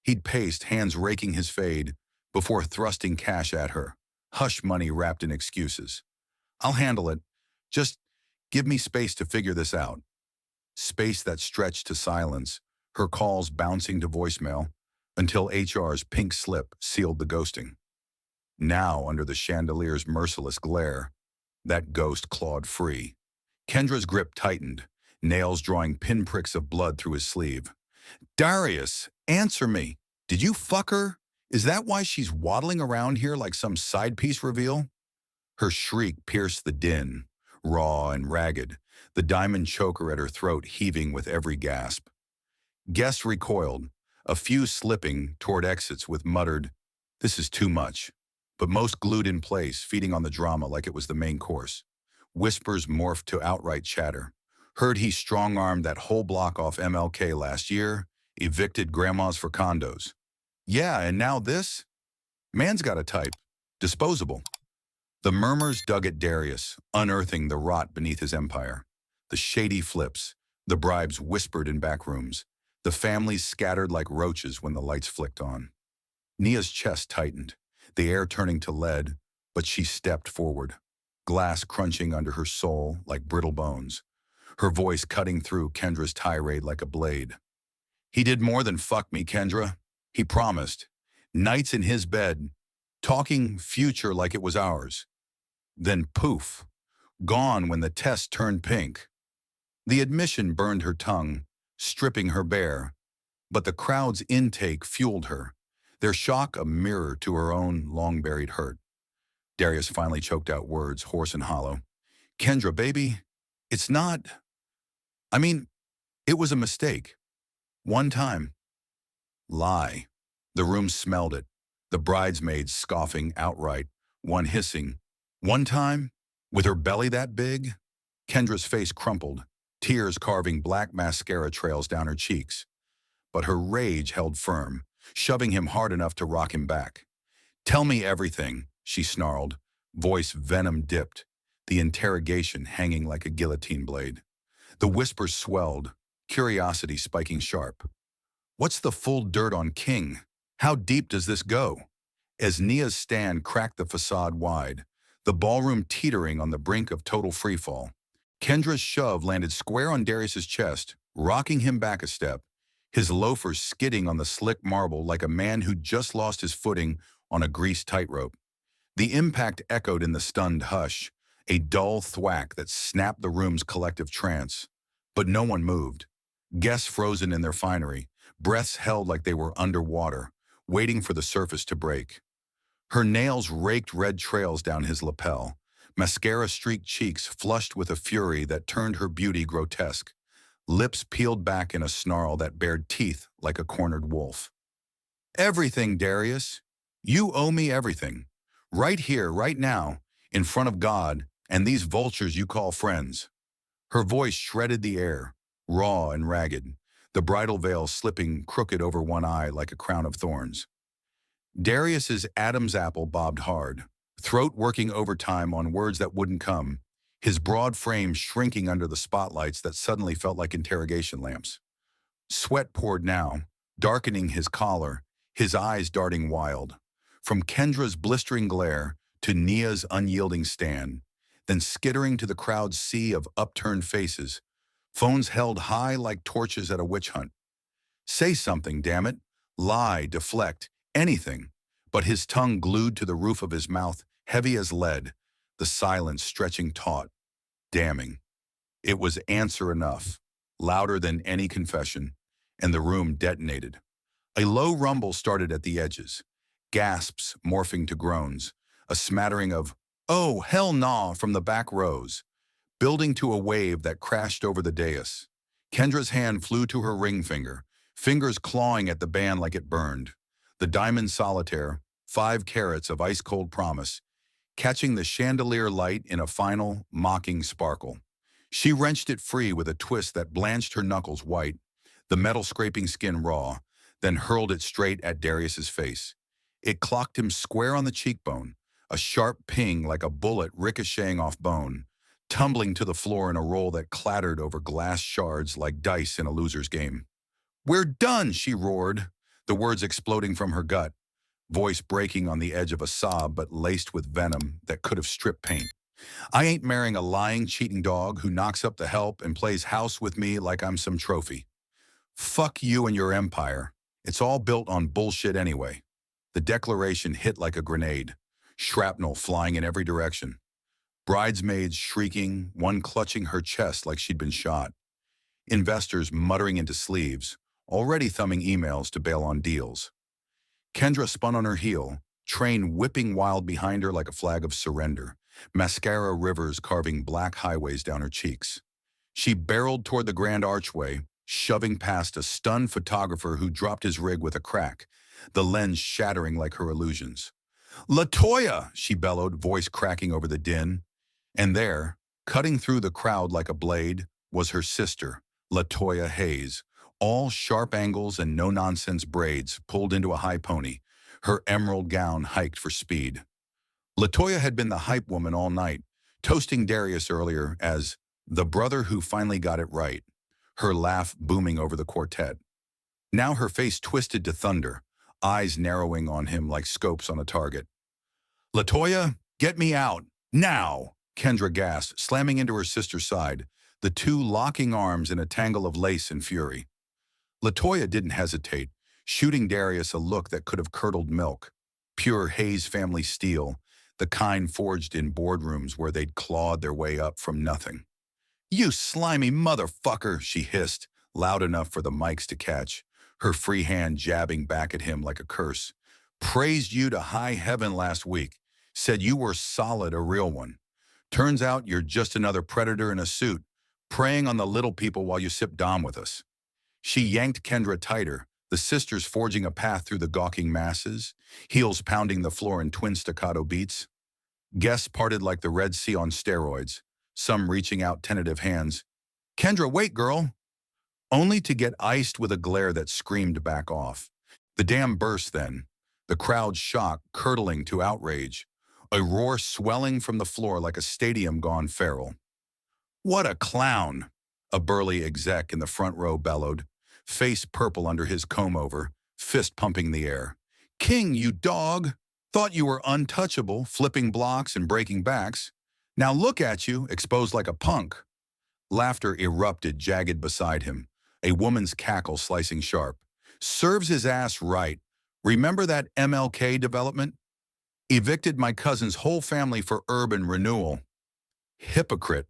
He'd paced, hands raking his fade, before thrusting cash at her. Hush money wrapped in excuses. "I'll handle it. Just give me space to figure this out." Space that stretched to silence, her calls bouncing to voicemail, until HR's pink slip sealed the ghosting. Now, under the chandelier's merciless glare, that ghost clawed free. Kendra's grip tightened, nails drawing pinpricks of blood through his sleeve. "Darius, answer me. Did you fuck her? Is that why she's waddling around here like some side piece reveal?" Her shriek pierced the din, raw and ragged, the diamond choker at her throat heaving with every gasp. Guests recoiled, a few slipping toward exits with muttered, "This is too much," but most glued in place, feeding on the drama like it was the main course. Whispers morphed to outright chatter. "Heard he strong-armed that whole block off MLK last year, evicted grandmas for condos. Yeah, and now this? Man's got a type. Disposable." The murmurs dug at Darius, unearthing the rot beneath his empire. The shady flips, the bribes whispered in back rooms, the families scattered like roaches when the lights flicked on. Nia's chest tightened, the air turning to lead, but she stepped forward, glass crunching under her soul like brittle bones, her voice cutting through Kendra's tirade like a blade. "He did more than fuck me, Kendra. He promised. Nights in his bed, talking future like it was ours. Then poof, gone when the test turned pink." The admission burned her tongue, stripping her bare, but the crowd's intake fueled her, their shock a mirror to her own long-buried hurt. Darius finally choked out words, hoarse and hollow. "Kendra, baby, it's not... I mean, it was a mistake. One time." Lie. The room smelled it, the bridesmaids scoffing outright, one hissing, "One time? With her belly that big?" Kendra's face crumpled, tears carving black mascara trails down her cheeks. But her rage held firm, shoving him hard enough to rock him back. "Tell me everything," she snarled, voice venom dipped, the interrogation hanging like a guillotine blade. The whispers swelled, curiosity spiking sharp. "What's the full dirt on King? How deep does this go?" As Nia's stand cracked the facade wide, the ballroom teetering on the brink of total freefall, Kendra's shove landed square on Darius's chest, rocking him back a step, his loafers skidding on the slick marble like a man who'd just lost his footing on a greased tightrope. The impact echoed in the stunned hush, a dull thwack that snapped the room's collective trance. But no one moved. Guests frozen in their finery, breaths held like they were underwater, waiting for the surface to break. Her nails raked red trails down his lapel, mascara-streaked cheeks flushed with a fury that turned her beauty grotesque, lips peeled back in a snarl that bared teeth like a cornered wolf. Everything, Darius. You owe me everything. Right here, right now, in front of God and these vultures you call friends. Her voice shredded the air, raw and ragged, the bridal veil slipping crooked over one eye like a crown of thorns. Darius's Adam's apple bobbed hard, throat working overtime on words that wouldn't come, his broad frame shrinking under the spotlights that suddenly felt like interrogation lamps. Sweat poured now, darkening his collar, his eyes darting wild. From Kendra's blistering glare to Nia's unyielding stand, then skittering to the crowd's sea of upturned faces, phones held high like torches at a witch hunt. Say something, damn it. Lie, deflect, anything. But his tongue glued to the roof of his mouth, heavy as lead, the silence stretching taut, damning. It was answer enough, louder than any confession, and the room detonated. A low rumble started at the edges, gasps morphing to groans, a smattering of, "Oh, hell nah," from the back rows, building to a wave that crashed over the dais. Kendra's hand flew to her ring finger, fingers clawing at the band like it burned. The diamond solitaire, 5 carats of ice-cold promise, catching the chandelier light in a final, mocking sparkle. She wrenched it free with a twist that blanched her knuckles white, the metal scraping skin raw, then hurled it straight at Darius's face. It clocked him square on the cheekbone, a sharp ping like a bullet ricocheting off bone, tumbling to the floor in a roll that clattered over glass shards like dice in a loser's game. "We're done," she roared, the words exploding from her gut, voice breaking on the edge of a sob but laced with venom that could have stripped paint. "I ain't marrying a lying, cheating dog who knocks up the help and plays house with me like I'm some trophy. Fuck you and your empire. It's all built on bullshit anyway." The declaration hit like a grenade, shrapnel flying in every direction. Bridesmaids shrieking, one clutching her chest like she'd been shot. Investors muttering into sleeves, already thumbing emails to bail on deals. Kendra spun on her heel, train whipping wild behind her like a flag of surrender, mascara rivers carving black highways down her cheeks. She barreled toward the grand archway, shoving past a stunned photographer who dropped his rig with a crack, the lens shattering like her illusions. "LaToya!" she bellowed, voice cracking over the din. And there, cutting through the crowd like a blade, was her sister, LaToya Hayes, all sharp angles and no-nonsense braids pulled into a high pony, her emerald gown hiked for speed. LaToya had been the hype woman all night, toasting Darius earlier as the brother who finally got it right, her laugh booming over the quartet. Now her face twisted to thunder, eyes narrowing on him like scopes on a target. "LaToya, get me out, now!" Kendra gasped, slamming into her sister's side, the two locking arms in a tangle of lace and fury. LaToya didn't hesitate, shooting Darius a look that could have curdled milk. Pure Hayes family steel, the kind forged in boardrooms where they'd clawed their way up from nothing. "You slimy motherfucker," she hissed, loud enough for the mics to catch, her free hand jabbing back at him like a curse. "Praised you to high heaven last week, said you were solid, a real one. Turns out you're just another predator in a suit, preying on the little people while you sip Dom with us." She yanked Kendra tighter, the sisters forging a path through the gawking masses, heels pounding the floor in twin staccato beats. Guests parted like the Red Sea on steroids, some reaching out tentative hands. "Kendra, wait, girl!" Only to get iced with a glare that screamed back off. The dam burst then, the crowd's shock curdling to outrage, a roar swelling from the floor like a stadium gone feral. "What a clown!" a burly exec in the front row bellowed, face purple under his comb-over, fist pumping the air. "King, you dog! Thought you were untouchable, flipping blocks and breaking backs. Now look at you, exposed like a punk." Laughter erupted jagged beside him, a woman's cackle slicing sharp. "Serves his ass right. Remember that MLK development?" Evicted my cousin's whole family for urban renewal. Hypocrite.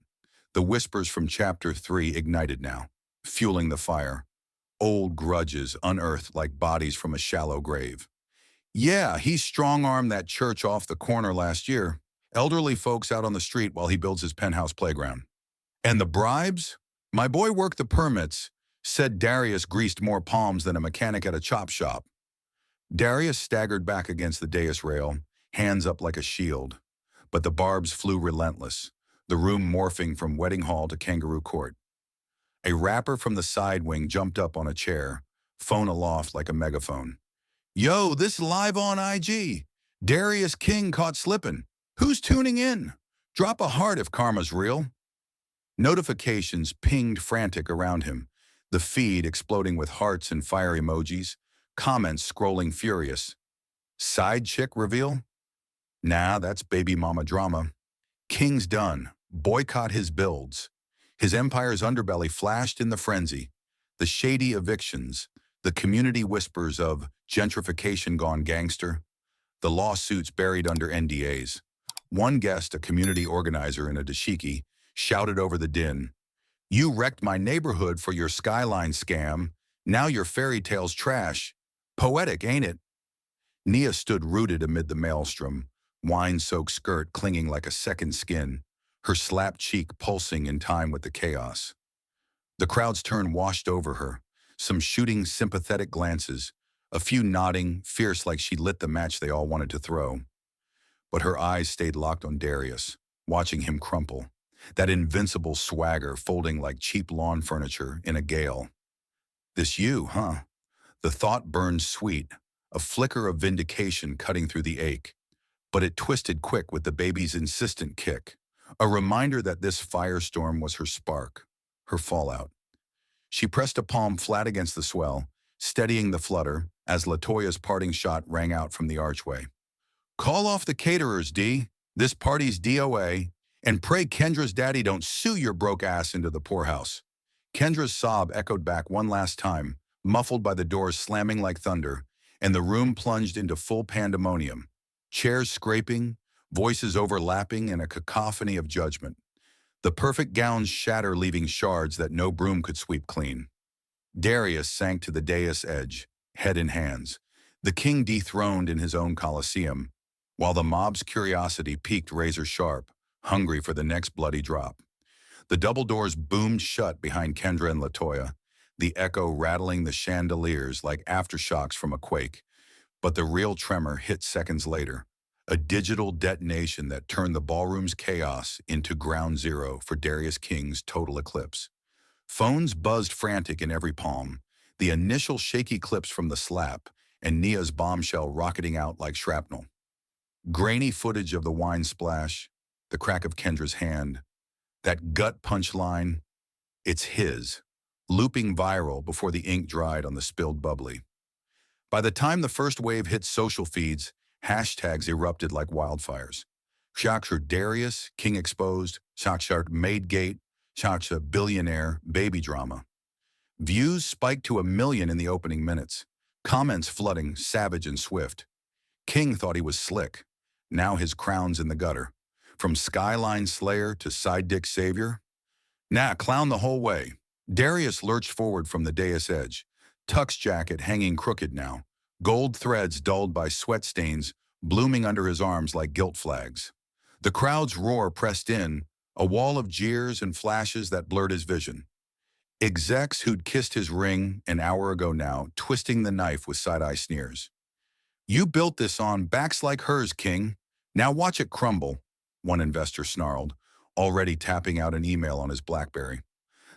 The whispers from Chapter 3 ignited now, fueling the fire. Old grudges unearthed like bodies from a shallow grave. Yeah, he strong-armed that church off the corner last year. Elderly folks out on the street while he builds his penthouse playground. And the bribes? My boy worked the permits, said Darius greased more palms than a mechanic at a chop shop. Darius staggered back against the dais rail, hands up like a shield. But the barbs flew relentless, the room morphing from wedding hall to kangaroo court. A rapper from the side wing jumped up on a chair, phone aloft like a megaphone. Yo, this live on IG. Darius King caught slipping. Who's tuning in? Drop a heart if karma's real. Notifications pinged frantic around him, the feed exploding with hearts and fire emojis, comments scrolling furious. Side chick reveal? Nah, that's baby mama drama. King's done. Boycott his builds. His empire's underbelly flashed in the frenzy. The shady evictions, the community whispers of gentrification gone gangster, the lawsuits buried under NDAs. One guest, a community organizer in a dashiki, shouted over the din, "You wrecked my neighborhood for your skyline scam. Now your fairy tale's trash. Poetic, ain't it?" Nia stood rooted amid the maelstrom, wine-soaked skirt clinging like a second skin, her slapped cheek pulsing in time with the chaos. The crowd's turn washed over her, some shooting sympathetic glances, a few nodding, fierce like she lit the match they all wanted to throw. But her eyes stayed locked on Darius, watching him crumple, that invincible swagger folding like cheap lawn furniture in a gale. This you, huh? The thought burned sweet, a flicker of vindication cutting through the ache. But it twisted quick with the baby's insistent kick, a reminder that this firestorm was her spark, her fallout. She pressed a palm flat against the swell, steadying the flutter as LaToya's parting shot rang out from the archway. Call off the caterers, D. This party's DOA, and pray Kendra's daddy don't sue your broke ass into the poorhouse. Kendra's sob echoed back one last time, muffled by the doors slamming like thunder, and the room plunged into full pandemonium. Chairs scraping, voices overlapping in a cacophony of judgment. The perfect gowns shatter, leaving shards that no broom could sweep clean. Darius sank to the dais edge, head in hands, the king dethroned in his own coliseum, while the mob's curiosity peaked razor sharp, hungry for the next bloody drop. The double doors boomed shut behind Kendra and LaToya, the echo rattling the chandeliers like aftershocks from a quake. But the real tremor hit seconds later, a digital detonation that turned the ballroom's chaos into ground zero for Darius King's total eclipse. Phones buzzed frantic in every palm, the initial shaky clips from the slap, and Nia's bombshell rocketing out like shrapnel. Grainy footage of the wine splash, the crack of Kendra's hand, that gut punch line, it's his, looping viral before the ink dried on the spilled bubbly. By the time the first wave hit social feeds, hashtags erupted like wildfires. Shaksha Darius, King exposed, Shaksha Maid gate, Shaksha Billionaire, baby drama. Views spiked to 1 million in the opening minutes, comments flooding, savage and swift. King thought he was slick. Now his crown's in the gutter. From skyline slayer to side dick savior. Nah, clown the whole way. Darius lurched forward from the dais edge, tux jacket hanging crooked now, gold threads dulled by sweat stains blooming under his arms like guilt flags. The crowd's roar pressed in, a wall of jeers and flashes that blurred his vision. Execs who'd kissed his ring an hour ago now, twisting the knife with side-eye sneers. You built this on backs like hers, King. Now watch it crumble, one investor snarled, already tapping out an email on his BlackBerry.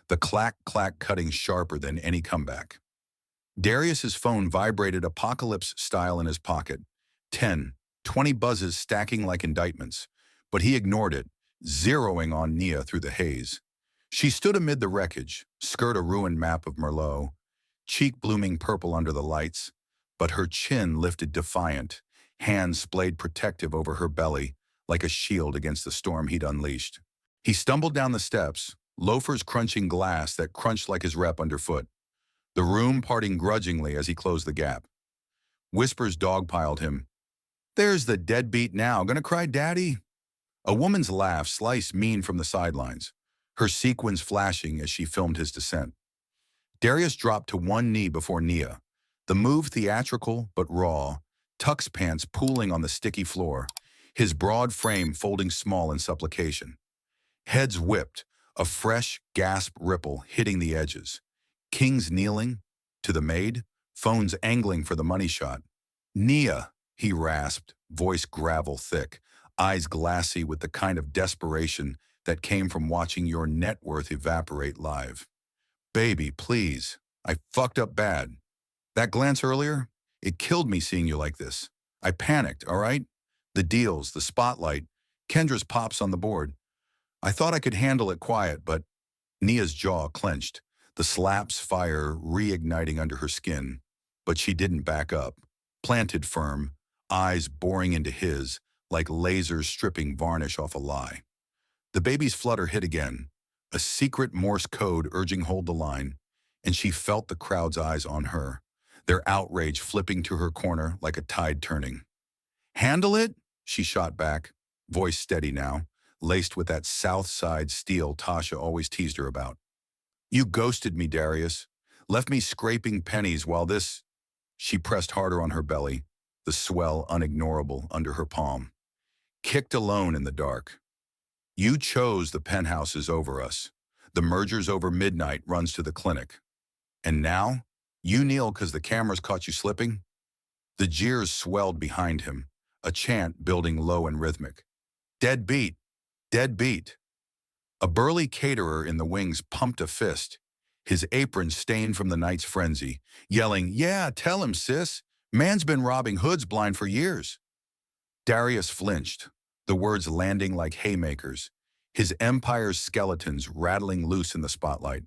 The clack-clack cutting sharper than any comeback. Darius's phone vibrated apocalypse style in his pocket. 10, 20 buzzes stacking like indictments, but he ignored it, zeroing on Nia through the haze. She stood amid the wreckage, skirt a ruined map of Merlot, cheek blooming purple under the lights, but her chin lifted defiant, hands splayed protective over her belly like a shield against the storm he'd unleashed. He stumbled down the steps, loafers crunching glass that crunched like his rep underfoot, the room parting grudgingly as he closed the gap. Whispers dogpiled him. There's the deadbeat now, gonna cry daddy? A woman's laugh sliced mean from the sidelines, her sequins flashing as she filmed his descent. Darius dropped to one knee before Nia, the move theatrical but raw, tux pants pooling on the sticky floor, his broad frame folding small in supplication. Heads whipped, a fresh gasp ripple hitting the edges. Kings kneeling, to the maid, phones angling for the money shot. Nia, he rasped, voice gravel thick, eyes glassy with the kind of desperation that came from watching your net worth evaporate live. Baby, please. I fucked up bad. That glance earlier, it killed me seeing you like this. I panicked, all right? The deals, the spotlight, Kendra's pops on the board. I thought I could handle it quiet, but Nia's jaw clenched, the slaps fire reigniting under her skin. But she didn't back up. Planted firm, eyes boring into his, like lasers stripping varnish off a lie. The baby's flutter hit again, a secret Morse code urging hold the line, and she felt the crowd's eyes on her, their outrage flipping to her corner like a tide turning. Handle it? She shot back, voice steady now, laced with that South Side steel Tasha always teased her about. You ghosted me, Darius. Left me scraping pennies while this... She pressed harder on her belly, the swell unignorable under her palm. Kicked alone in the dark. You chose the penthouses over us. The mergers over midnight runs to the clinic. And now, you kneel because the cameras caught you slipping? The jeers swelled behind him, a chant building low and rhythmic. Dead beat, dead beat. A burly caterer in the wings pumped a fist, his apron stained from the night's frenzy, yelling, yeah, tell him, sis. Man's been robbing hoods blind for years. Darius flinched, the words landing like haymakers, his empire's skeletons rattling loose in the spotlight.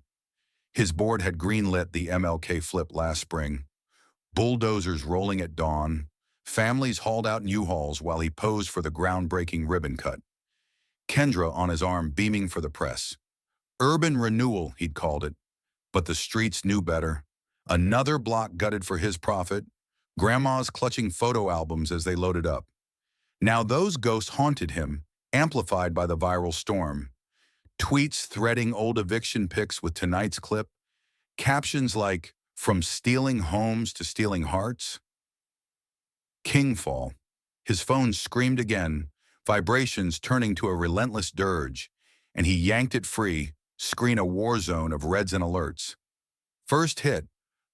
His board had greenlit the MLK flip last spring, bulldozers rolling at dawn, families hauled out in U-Hauls while he posed for the groundbreaking ribbon cut. Kendra on his arm beaming for the press. Urban renewal, he'd called it, but the streets knew better. Another block gutted for his profit, grandmas clutching photo albums as they loaded up. Now those ghosts haunted him, amplified by the viral storm. Tweets threading old eviction pics with tonight's clip, captions like, from stealing homes to stealing hearts. Kingfall. His phone screamed again, vibrations turning to a relentless dirge, and he yanked it free, screen a war zone of reds and alerts. First hit,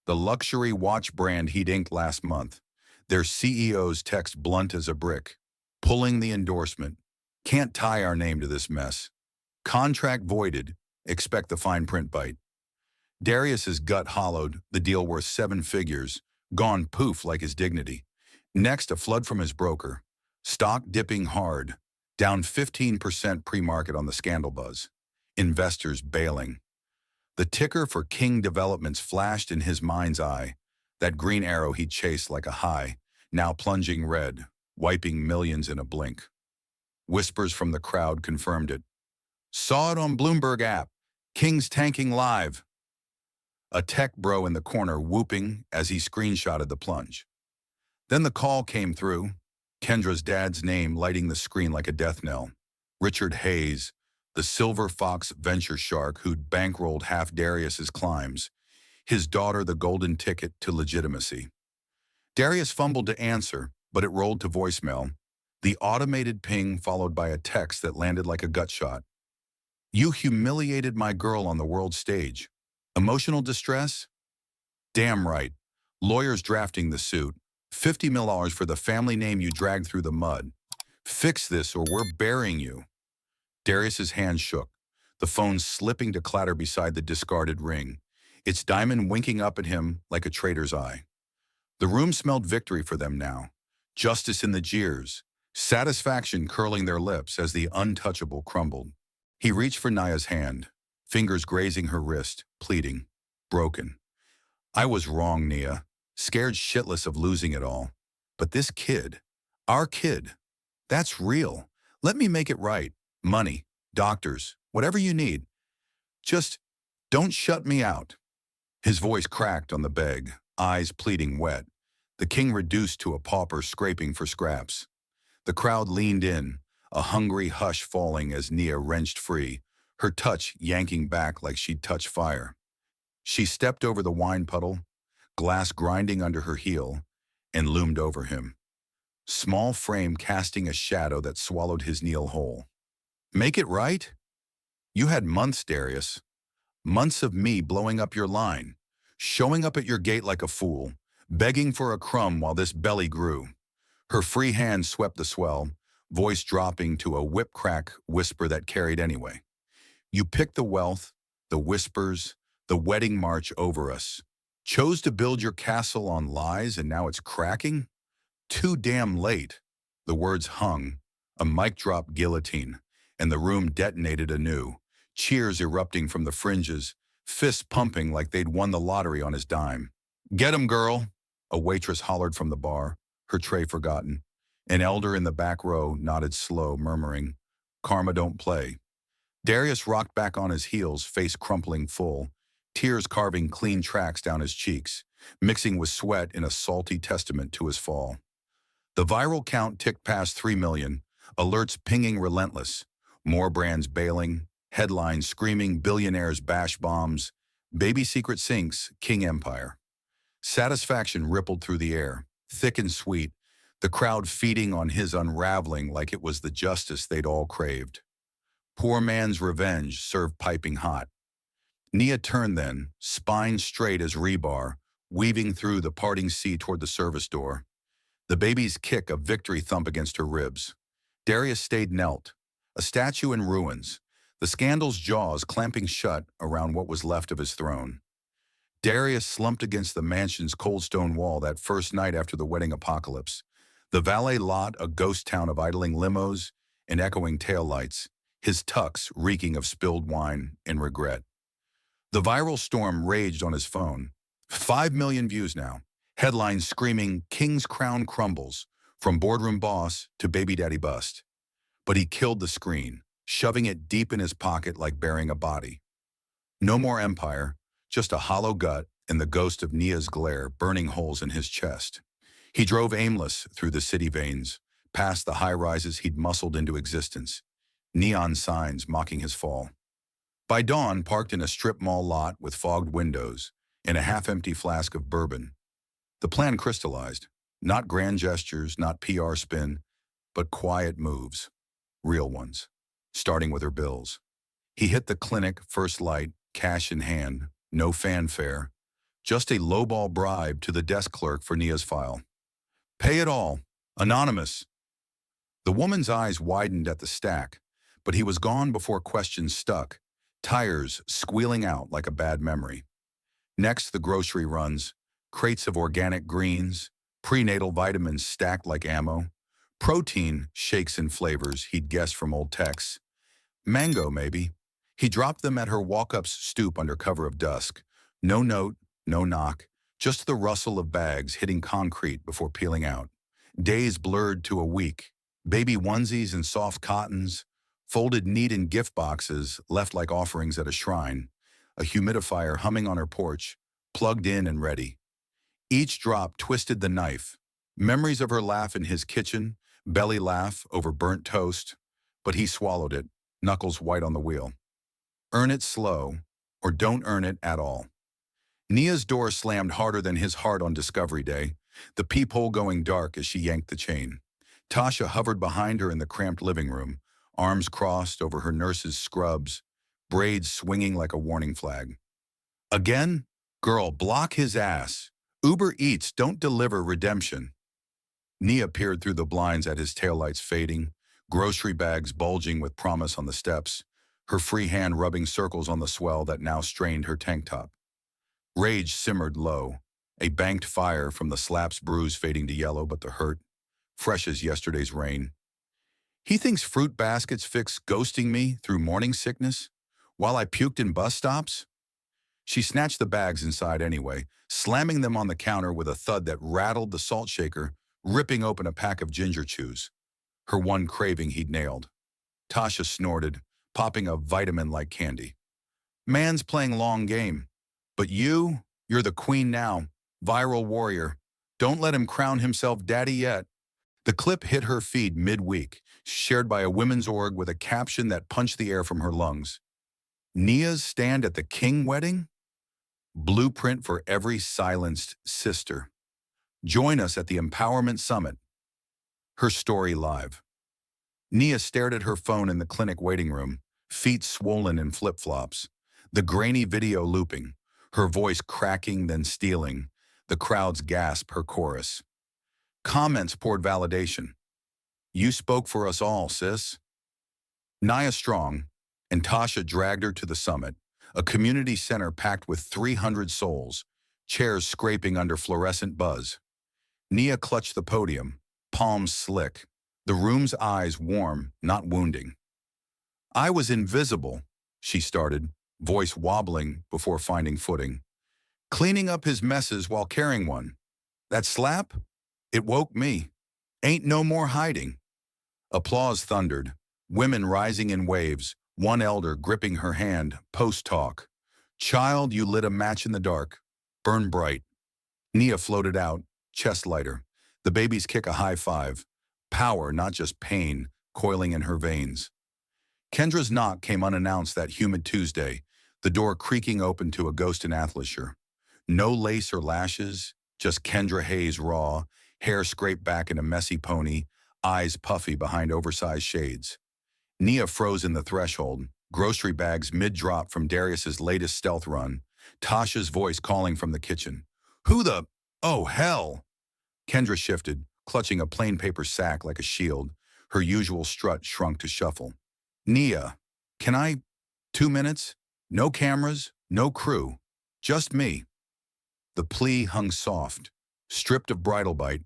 the luxury watch brand he'd inked last month. Their CEO's text blunt as a brick. Pulling the endorsement. Can't tie our name to this mess. Contract voided. Expect the fine print bite. Darius's gut hollowed, the deal worth 7 figures, gone poof like his dignity. Next, a flood from his broker. Stock dipping hard, down 15% pre-market on the scandal buzz. Investors bailing. The ticker for King Developments flashed in his mind's eye, that green arrow he'd chased like a high, now plunging red, wiping millions in a blink. Whispers from the crowd confirmed it. Saw it on Bloomberg app. King's tanking live. A tech bro in the corner whooping as he screenshotted the plunge. Then the call came through, Kendra's dad's name lighting the screen like a death knell. Richard Hayes, the Silver Fox venture shark who'd bankrolled half Darius's climbs, his daughter the golden ticket to legitimacy. Darius fumbled to answer, but it rolled to voicemail, the automated ping followed by a text that landed like a gut shot. You humiliated my girl on the world stage. Emotional distress? Damn right. Lawyers drafting the suit. $50 million for the family name you dragged through the mud. Fix this or we're burying you. Darius's hand shook, the phone slipping to clatter beside the discarded ring, its diamond winking up at him like a traitor's eye. The room smelled victory for them now. Justice in the jeers, satisfaction curling their lips as the untouchable crumbled. He reached for Naya's hand, fingers grazing her wrist, pleading, broken. I was wrong, Nia, scared shitless of losing it all. But this kid, our kid, that's real. Let me make it right. Money, doctors, whatever you need. Just don't shut me out. His voice cracked on the beg, eyes pleading wet. the king reduced to a pauper scraping for scraps. The crowd leaned in, a hungry hush falling as Nia wrenched free, her touch yanking back like she'd touched fire. She stepped over the wine puddle, glass grinding under her heel, and loomed over him, small frame casting a shadow that swallowed his kneel whole. Make it right? You had months, Darius. Months of me blowing up your line, showing up at your gate like a fool, begging for a crumb while this belly grew. Her free hand swept the swell, voice dropping to a whip-crack whisper that carried anyway. You picked the wealth, the whispers, the wedding march over us. Chose to build your castle on lies and now it's cracking? Too damn late. The words hung, a mic drop guillotine, and the room detonated anew, cheers erupting from the fringes, fists pumping like they'd won the lottery on his dime. Get 'em, girl, a waitress hollered from the bar, her tray forgotten. An elder in the back row nodded slow, murmuring, Karma don't play. Darius rocked back on his heels, face crumpling full, tears carving clean tracks down his cheeks, mixing with sweat in a salty testament to his fall. The viral count ticked past 3 million, alerts pinging relentless, more brands bailing, headlines screaming billionaires bash bombs, baby secret sinks, king empire. Satisfaction rippled through the air, thick and sweet, the crowd feeding on his unraveling like it was the justice they'd all craved. Poor man's revenge served piping hot. Nia turned then, spine straight as rebar, weaving through the parting sea toward the service door. The baby's kick a victory thump against her ribs. Darius stayed knelt, a statue in ruins, the scandal's jaws clamping shut around what was left of his throne. Darius slumped against the mansion's cold stone wall that first night after the wedding apocalypse. The valet lot a ghost town of idling limos and echoing taillights, his tux reeking of spilled wine and regret. The viral storm raged on his phone. 5 million views now. Headlines screaming, King's crown crumbles, from boardroom boss to baby daddy bust. But he killed the screen, shoving it deep in his pocket like burying a body. No more empire, just a hollow gut and the ghost of Nia's glare burning holes in his chest. He drove aimless through the city veins, past the high-rises he'd muscled into existence, neon signs mocking his fall. By dawn, parked in a strip mall lot with fogged windows and a half-empty flask of bourbon, the plan crystallized. Not grand gestures, not PR spin, but quiet moves, real ones, starting with her bills. He hit the clinic, first light, cash in hand, no fanfare, just a lowball bribe to the desk clerk for Nia's file. Pay it all, anonymous. The woman's eyes widened at the stack, but he was gone before questions stuck, tires squealing out like a bad memory. Next, the grocery runs, crates of organic greens, prenatal vitamins stacked like ammo, protein shakes and flavors he'd guessed from old texts. Mango, maybe. He dropped them at her walk-up's stoop under cover of dusk. No note, no knock, just the rustle of bags hitting concrete before peeling out. Days blurred to a week. Baby onesies and soft cottons, folded neat in gift boxes left like offerings at a shrine. A humidifier humming on her porch, plugged in and ready. Each drop twisted the knife. Memories of her laugh in his kitchen, belly laugh over burnt toast, but he swallowed it, knuckles white on the wheel. Earn it slow, or don't earn it at all. Nia's door slammed harder than his heart on Discovery Day, the peephole going dark as she yanked the chain. Tasha hovered behind her in the cramped living room, arms crossed over her nurse's scrubs, braids swinging like a warning flag. Again? Girl, block his ass. Uber Eats don't deliver redemption. Nia peered through the blinds at his taillights fading, grocery bags bulging with promise on the steps, her free hand rubbing circles on the swell that now strained her tank top. Rage simmered low, a banked fire from the slap's bruise fading to yellow, but the hurt, fresh as yesterday's rain. He thinks fruit baskets fix ghosting me through morning sickness, while I puked in bus stops? She snatched the bags inside anyway, slamming them on the counter with a thud that rattled the salt shaker, ripping open a pack of ginger chews. Her one craving he'd nailed. Tasha snorted, popping a vitamin like candy. Man's playing long game. But you're the queen now, viral warrior. Don't let him crown himself daddy yet. The clip hit her feed mid-week, shared by a women's org with a caption that punched the air from her lungs. Nia's stand at the King wedding? Blueprint for every silenced sister. Join us at the Empowerment Summit. Her story live. Nia stared at her phone in the clinic waiting room, feet swollen in flip-flops, the grainy video looping, her voice cracking then stealing, the crowd's gasp her chorus. Comments poured validation. You spoke for us all, sis. Nia strong, and Tasha dragged her to the summit, a community center packed with 300 souls, chairs scraping under fluorescent buzz. Nia clutched the podium, palms slick, the room's eyes warm, not wounding. I was invisible, she started, voice wobbling before finding footing. Cleaning up his messes while carrying one. That slap? It woke me. Ain't no more hiding. Applause thundered, women rising in waves, one elder gripping her hand, post-talk. Child, you lit a match in the dark. Burn bright. Nia floated out, chest lighter. The babies kick a high five. Power, not just pain, coiling in her veins. Kendra's knock came unannounced that humid Tuesday, the door creaking open to a ghost in athleisure. No lace or lashes, just Kendra Hayes raw, hair scraped back in a messy pony, eyes puffy behind oversized shades. Nia froze in the threshold, grocery bags mid-drop from Darius's latest stealth run, Tasha's voice calling from the kitchen. Who the... Oh, hell! Kendra shifted, clutching a plain paper sack like a shield, her usual strut shrunk to shuffle. Nia, can I... 2 minutes? No cameras, no crew, just me. The plea hung soft, stripped of bridle bite,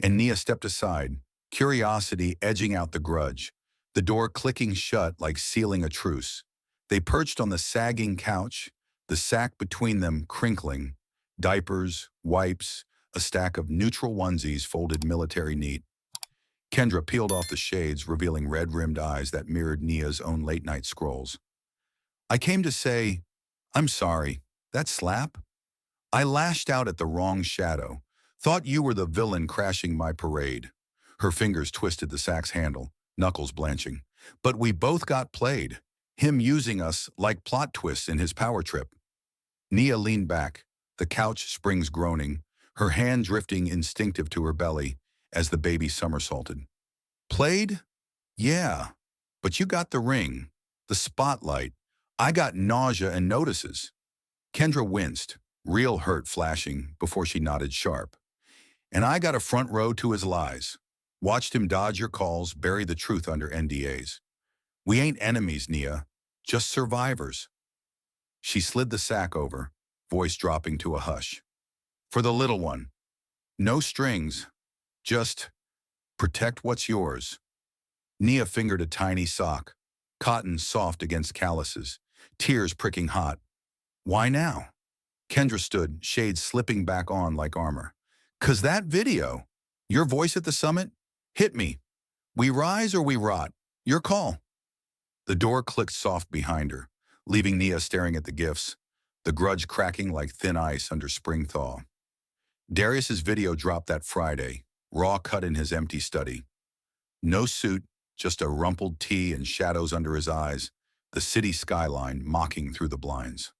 and Nia stepped aside, curiosity edging out the grudge, the door clicking shut like sealing a truce. They perched on the sagging couch, the sack between them crinkling, diapers, wipes, a stack of neutral onesies folded military neat. Kendra peeled off the shades, revealing red-rimmed eyes that mirrored Nia's own late-night scrolls. I came to say, I'm sorry, that slap? I lashed out at the wrong shadow, thought you were the villain crashing my parade. Her fingers twisted the sack's handle, knuckles blanching. But we both got played, him using us like plot twists in his power trip. Nia leaned back, the couch springs groaning, her hand drifting instinctive to her belly as the baby somersaulted. Played? Yeah, but you got the ring, the spotlight. I got nausea and notices. Kendra winced, real hurt flashing before she nodded sharp. And I got a front row to his lies. Watched him dodge your calls, bury the truth under NDAs. We ain't enemies, Nia, just survivors. She slid the sack over, voice dropping to a hush. For the little one. No strings, just protect what's yours. Nia fingered a tiny sock, cotton soft against calluses, tears pricking hot. Why now? Kendra stood, shades slipping back on like armor. 'Cause that video, your voice at the summit, hit me. We rise or we rot. Your call. The door clicked soft behind her, leaving Nia staring at the gifts, the grudge cracking like thin ice under spring thaw. Darius's video dropped that Friday, raw cut in his empty study. No suit, just a rumpled tee and shadows under his eyes, the city skyline mocking through the blinds.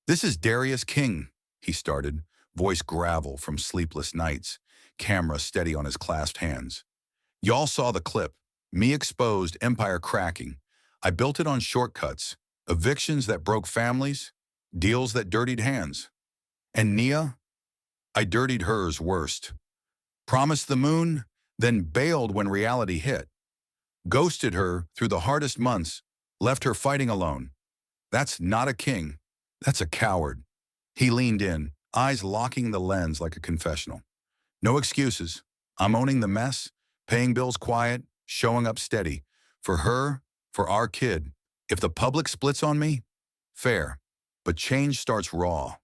This is Darius King, he started, voice gravel from sleepless nights, camera steady on his clasped hands. Y'all saw the clip, me exposed, empire cracking. I built it on shortcuts, evictions that broke families, deals that dirtied hands. And Nia? I dirtied hers worst. Promised the moon, then bailed when reality hit. Ghosted her through the hardest months, left her fighting alone. That's not a king. That's a coward. He leaned in, eyes locking the lens like a confessional. No excuses. I'm owning the mess, paying bills quiet, showing up steady. For her, for our kid. If the public splits on me, fair. But change starts raw.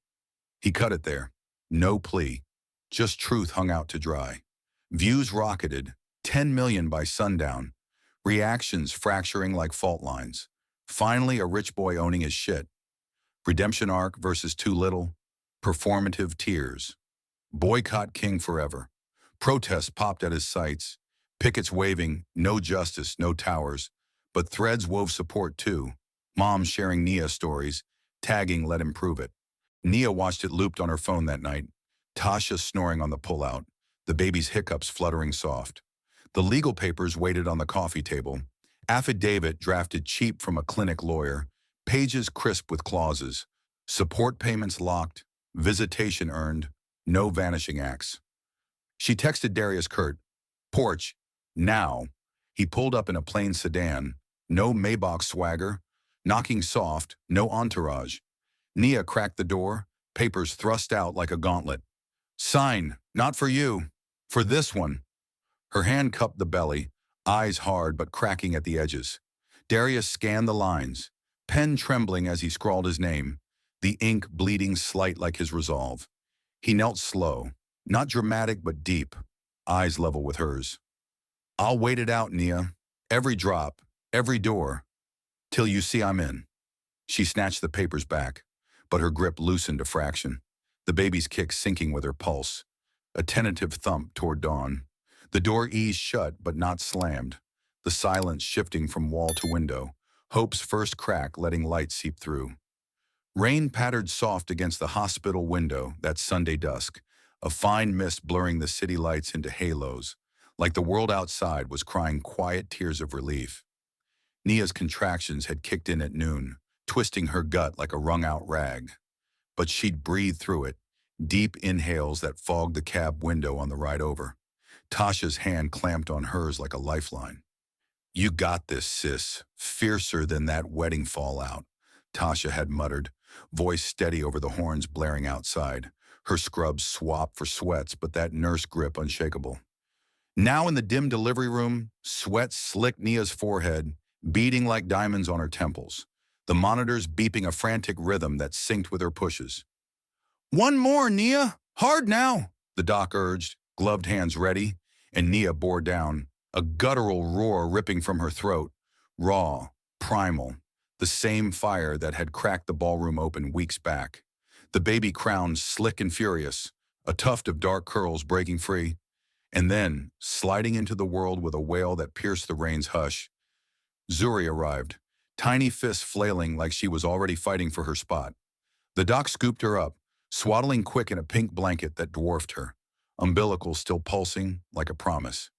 He cut it there. No plea. Just truth hung out to dry. Views rocketed, 10 million by sundown. Reactions fracturing like fault lines. Finally, a rich boy owning his shit. Redemption arc versus too little. Performative tears. Boycott King forever. Protests popped at his sites, pickets waving, no justice, no towers, but threads wove support too. Moms sharing Nia stories, tagging let him prove it. Nia watched it looped on her phone that night, Tasha snoring on the pullout, the baby's hiccups fluttering soft. The legal papers waited on the coffee table, affidavit drafted cheap from a clinic lawyer, pages crisp with clauses, support payments locked, visitation earned, no vanishing acts. She texted Darius Kurt, porch, now. He pulled up in a plain sedan, no Maybach swagger, knocking soft, no entourage. Nia cracked the door, papers thrust out like a gauntlet. Sign, not for you, for this one. Her hand cupped the belly, eyes hard but cracking at the edges. Darius scanned the lines, pen trembling as he scrawled his name, the ink bleeding slight like his resolve. He knelt slow, not dramatic but deep, eyes level with hers. I'll wait it out, Nia. Every drop, every door, till you see I'm in. She snatched the papers back, but her grip loosened a fraction, the baby's kick sinking with her pulse, a tentative thump toward dawn. The door eased shut but not slammed, the silence shifting from wall to window, hope's first crack letting light seep through. Rain pattered soft against the hospital window that Sunday dusk, a fine mist blurring the city lights into halos, like the world outside was crying quiet tears of relief. Nia's contractions had kicked in at noon, twisting her gut like a wrung-out rag. But she'd breathe through it, deep inhales that fogged the cab window on the ride over. Tasha's hand clamped on hers like a lifeline. You got this, sis, fiercer than that wedding fallout, Tasha had muttered, voice steady over the horns blaring outside, her scrubs swap for sweats but that nurse grip unshakable. Now in the dim delivery room, sweat slicked Nia's forehead, beating like diamonds on her temples, the monitors beeping a frantic rhythm that synced with her pushes. One more, Nia! Hard now! The doc urged, gloved hands ready, and Nia bore down, a guttural roar ripping from her throat, raw, primal, the same fire that had cracked the ballroom open weeks back. The baby crown slick and furious, a tuft of dark curls breaking free, and then, sliding into the world with a wail that pierced the rain's hush, Zuri arrived, tiny fists flailing like she was already fighting for her spot. The doc scooped her up, swaddling quick in a pink blanket that dwarfed her, umbilical still pulsing like a promise.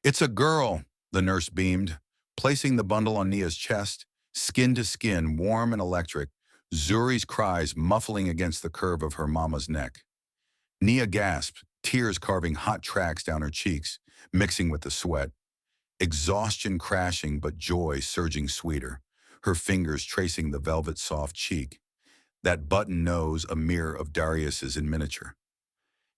It's a girl, the nurse beamed, placing the bundle on Nia's chest, skin to skin, warm and electric, Zuri's cries muffling against the curve of her mama's neck. Nia gasped, tears carving hot tracks down her cheeks, mixing with the sweat. Exhaustion crashing but joy surging sweeter, her fingers tracing the velvet soft cheek. That button nose a mirror of Darius's in miniature.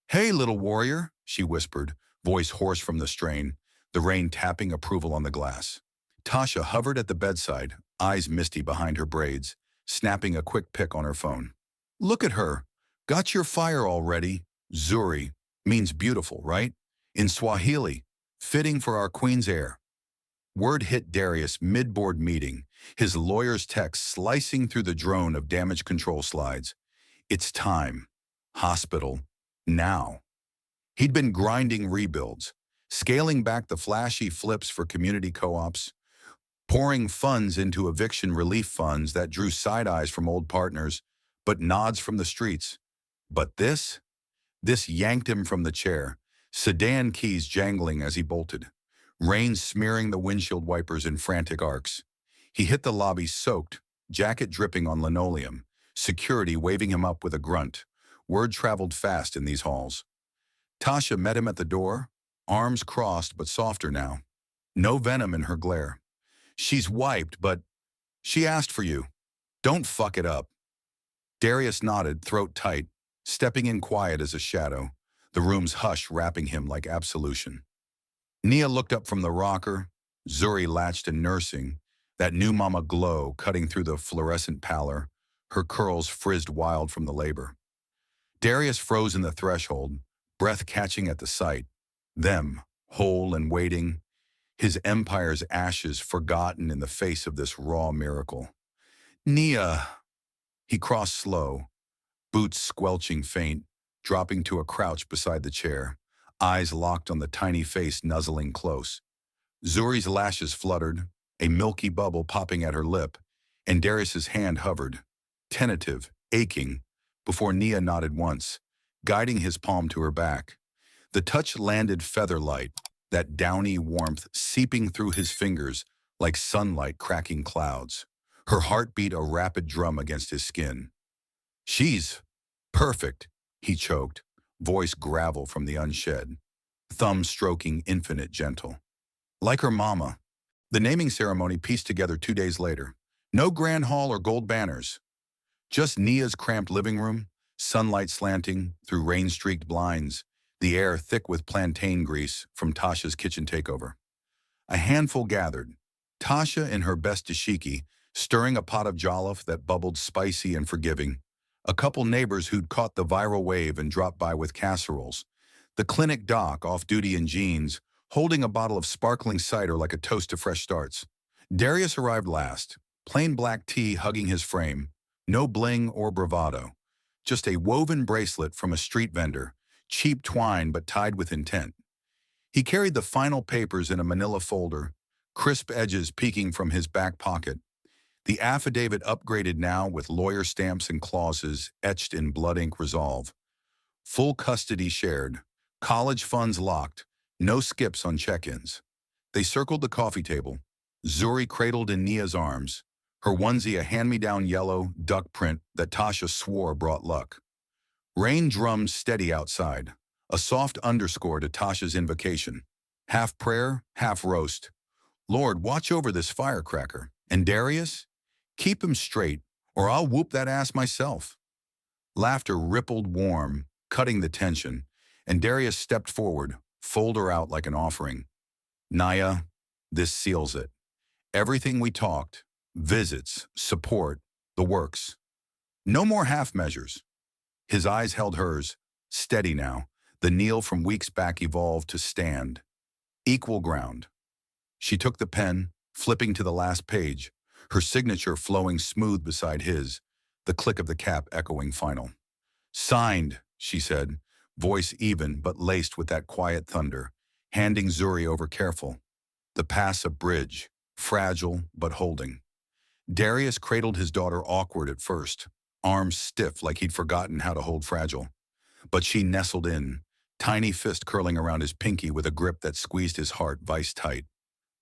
Hey, little warrior, she whispered, voice hoarse from the strain, the rain tapping approval on the glass. Tasha hovered at the bedside, eyes misty behind her braids, snapping a quick pic on her phone. Look at her. Got your fire already. Zuri means beautiful, right? In Swahili, fitting for our queen's heir. Word hit Darius mid-board meeting, his lawyer's text slicing through the drone of damage control slides. It's time. Hospital. Now. He'd been grinding rebuilds, scaling back the flashy flips for community co-ops, pouring funds into eviction relief funds that drew side eyes from old partners, but nods from the streets. But this yanked him from the chair, sedan keys jangling as he bolted, rain smearing the windshield wipers in frantic arcs. He hit the lobby soaked, jacket dripping on linoleum, security waving him up with a grunt. Word traveled fast in these halls. Tasha met him at the door, arms crossed but softer now. No venom in her glare. She's wiped, but she asked for you. Don't fuck it up. Darius nodded, throat tight, stepping in quiet as a shadow, the room's hush wrapping him like absolution. Nia looked up from the rocker, Zuri latched and nursing, that new mama glow cutting through the fluorescent pallor, her curls frizzed wild from the labor. Darius froze in the threshold, breath catching at the sight. Them, whole and waiting, his empire's ashes forgotten in the face of this raw miracle. Nia! He crossed slow, boots squelching faint, dropping to a crouch beside the chair, eyes locked on the tiny face nuzzling close. Zuri's lashes fluttered, a milky bubble popping at her lip, and Darius's hand hovered, tentative, aching, before Nia nodded once, guiding his palm to her back. The touch landed feather-light, that downy warmth seeping through his fingers like sunlight cracking clouds. Her heart beat a rapid drum against his skin. "She's perfect," he choked, voice gravel from the unshed, thumb stroking infinite gentle. Like her mama. The naming ceremony pieced together 2 days later. No grand hall or gold banners. Just Nia's cramped living room, sunlight slanting through rain-streaked blinds, the air thick with plantain grease from Tasha's kitchen takeover. A handful gathered, Tasha in her best dashiki, stirring a pot of jollof that bubbled spicy and forgiving, a couple neighbors who'd caught the viral wave and dropped by with casseroles, the clinic doc off-duty in jeans, holding a bottle of sparkling cider like a toast to fresh starts. Darius arrived last, plain black tea hugging his frame, no bling or bravado, just a woven bracelet from a street vendor, cheap twine but tied with intent. He carried the final papers in a manila folder, crisp edges peeking from his back pocket, the affidavit upgraded now with lawyer stamps and clauses etched in blood ink resolve. Full custody shared, college funds locked, no skips on check-ins. They circled the coffee table, Zuri cradled in Nia's arms, her onesie a hand-me-down yellow duck print that Tasha swore brought luck. Rain drummed steady outside, a soft underscore to Tasha's invocation. Half prayer, half roast. Lord, watch over this firecracker. And Darius? Keep him straight, or I'll whoop that ass myself. Laughter rippled warm, cutting the tension, and Darius stepped forward, folder out like an offering. Nia, this seals it. Everything we talked, visits, support, the works. No more half measures. His eyes held hers, steady now. The kneel from weeks back evolved to stand. Equal ground. She took the pen, flipping to the last page, her signature flowing smooth beside his, the click of the cap echoing final. Signed, she said, voice even but laced with that quiet thunder, handing Zuri over careful. The pass a bridge, fragile but holding. Darius cradled his daughter awkward at first, arms stiff like he'd forgotten how to hold fragile. But she nestled in, tiny fist curling around his pinky with a grip that squeezed his heart vice-tight.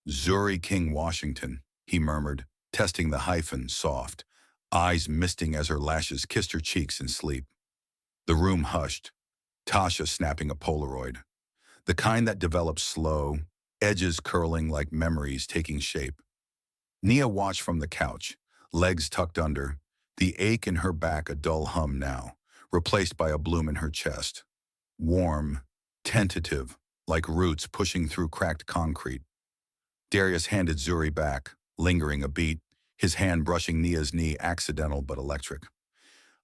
Zuri King Washington, he murmured, testing the hyphen soft, eyes misting as her lashes kissed her cheeks in sleep. The room hushed, Tasha snapping a Polaroid, the kind that develops slow, edges curling like memories taking shape. Nia watched from the couch, legs tucked under, the ache in her back a dull hum now, replaced by a bloom in her chest. Warm, tentative, like roots pushing through cracked concrete. Darius handed Zuri back, lingering a beat, his hand brushing Nia's knee, accidental but electric.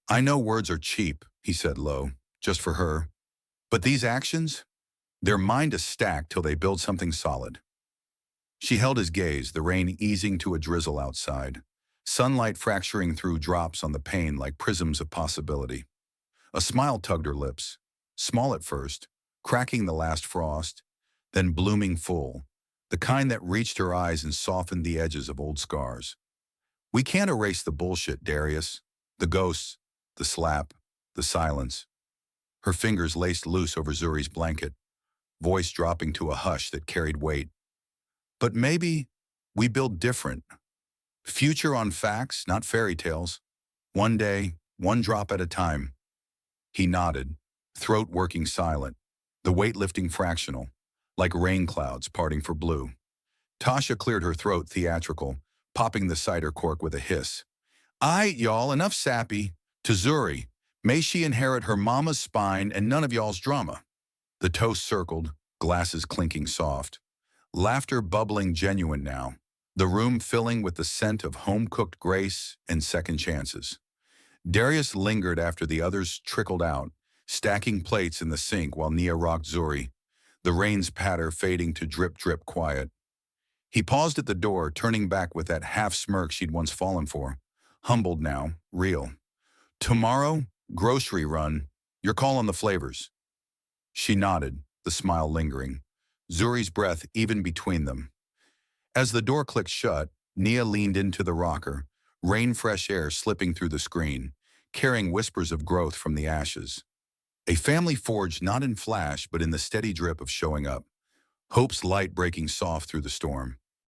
I know words are cheap, he said low, just for her. But these actions? They're mine to stack till they build something solid. She held his gaze, the rain easing to a drizzle outside, sunlight fracturing through drops on the pane like prisms of possibility. A smile tugged her lips, small at first, cracking the last frost, then blooming full, the kind that reached her eyes and softened the edges of old scars. We can't erase the bullshit, Darius. The ghosts, the slap, the silence. Her fingers laced loose over Zuri's blanket, voice dropping to a hush that carried weight. But maybe we build different. Future on facts, not fairy tales. One day, one drop at a time. He nodded, throat working silent, the weight lifting fractional, like rain clouds parting for blue. Tasha cleared her throat theatrical, popping the cider cork with a hiss. Y'all, enough sappy. To Zuri, may she inherit her mama's spine and none of y'all's drama. The toast circled, glasses clinking soft. Laughter bubbling genuine now, the room filling with the scent of home-cooked grace and second chances. Darius lingered after the others trickled out, stacking plates in the sink while Nia rocked Zuri, the rain's patter fading to drip-drip quiet. He paused at the door, turning back with that half-smirk she'd once fallen for, humbled now, real. Tomorrow, grocery run, Your call on the flavors. She nodded, the smile lingering. Zuri's breath even between them. As the door clicked shut, Nia leaned into the rocker, rain-fresh air slipping through the screen, carrying whispers of growth from the ashes. A family forged not in flash but in the steady drip of showing up. Hope's light breaking soft through the storm.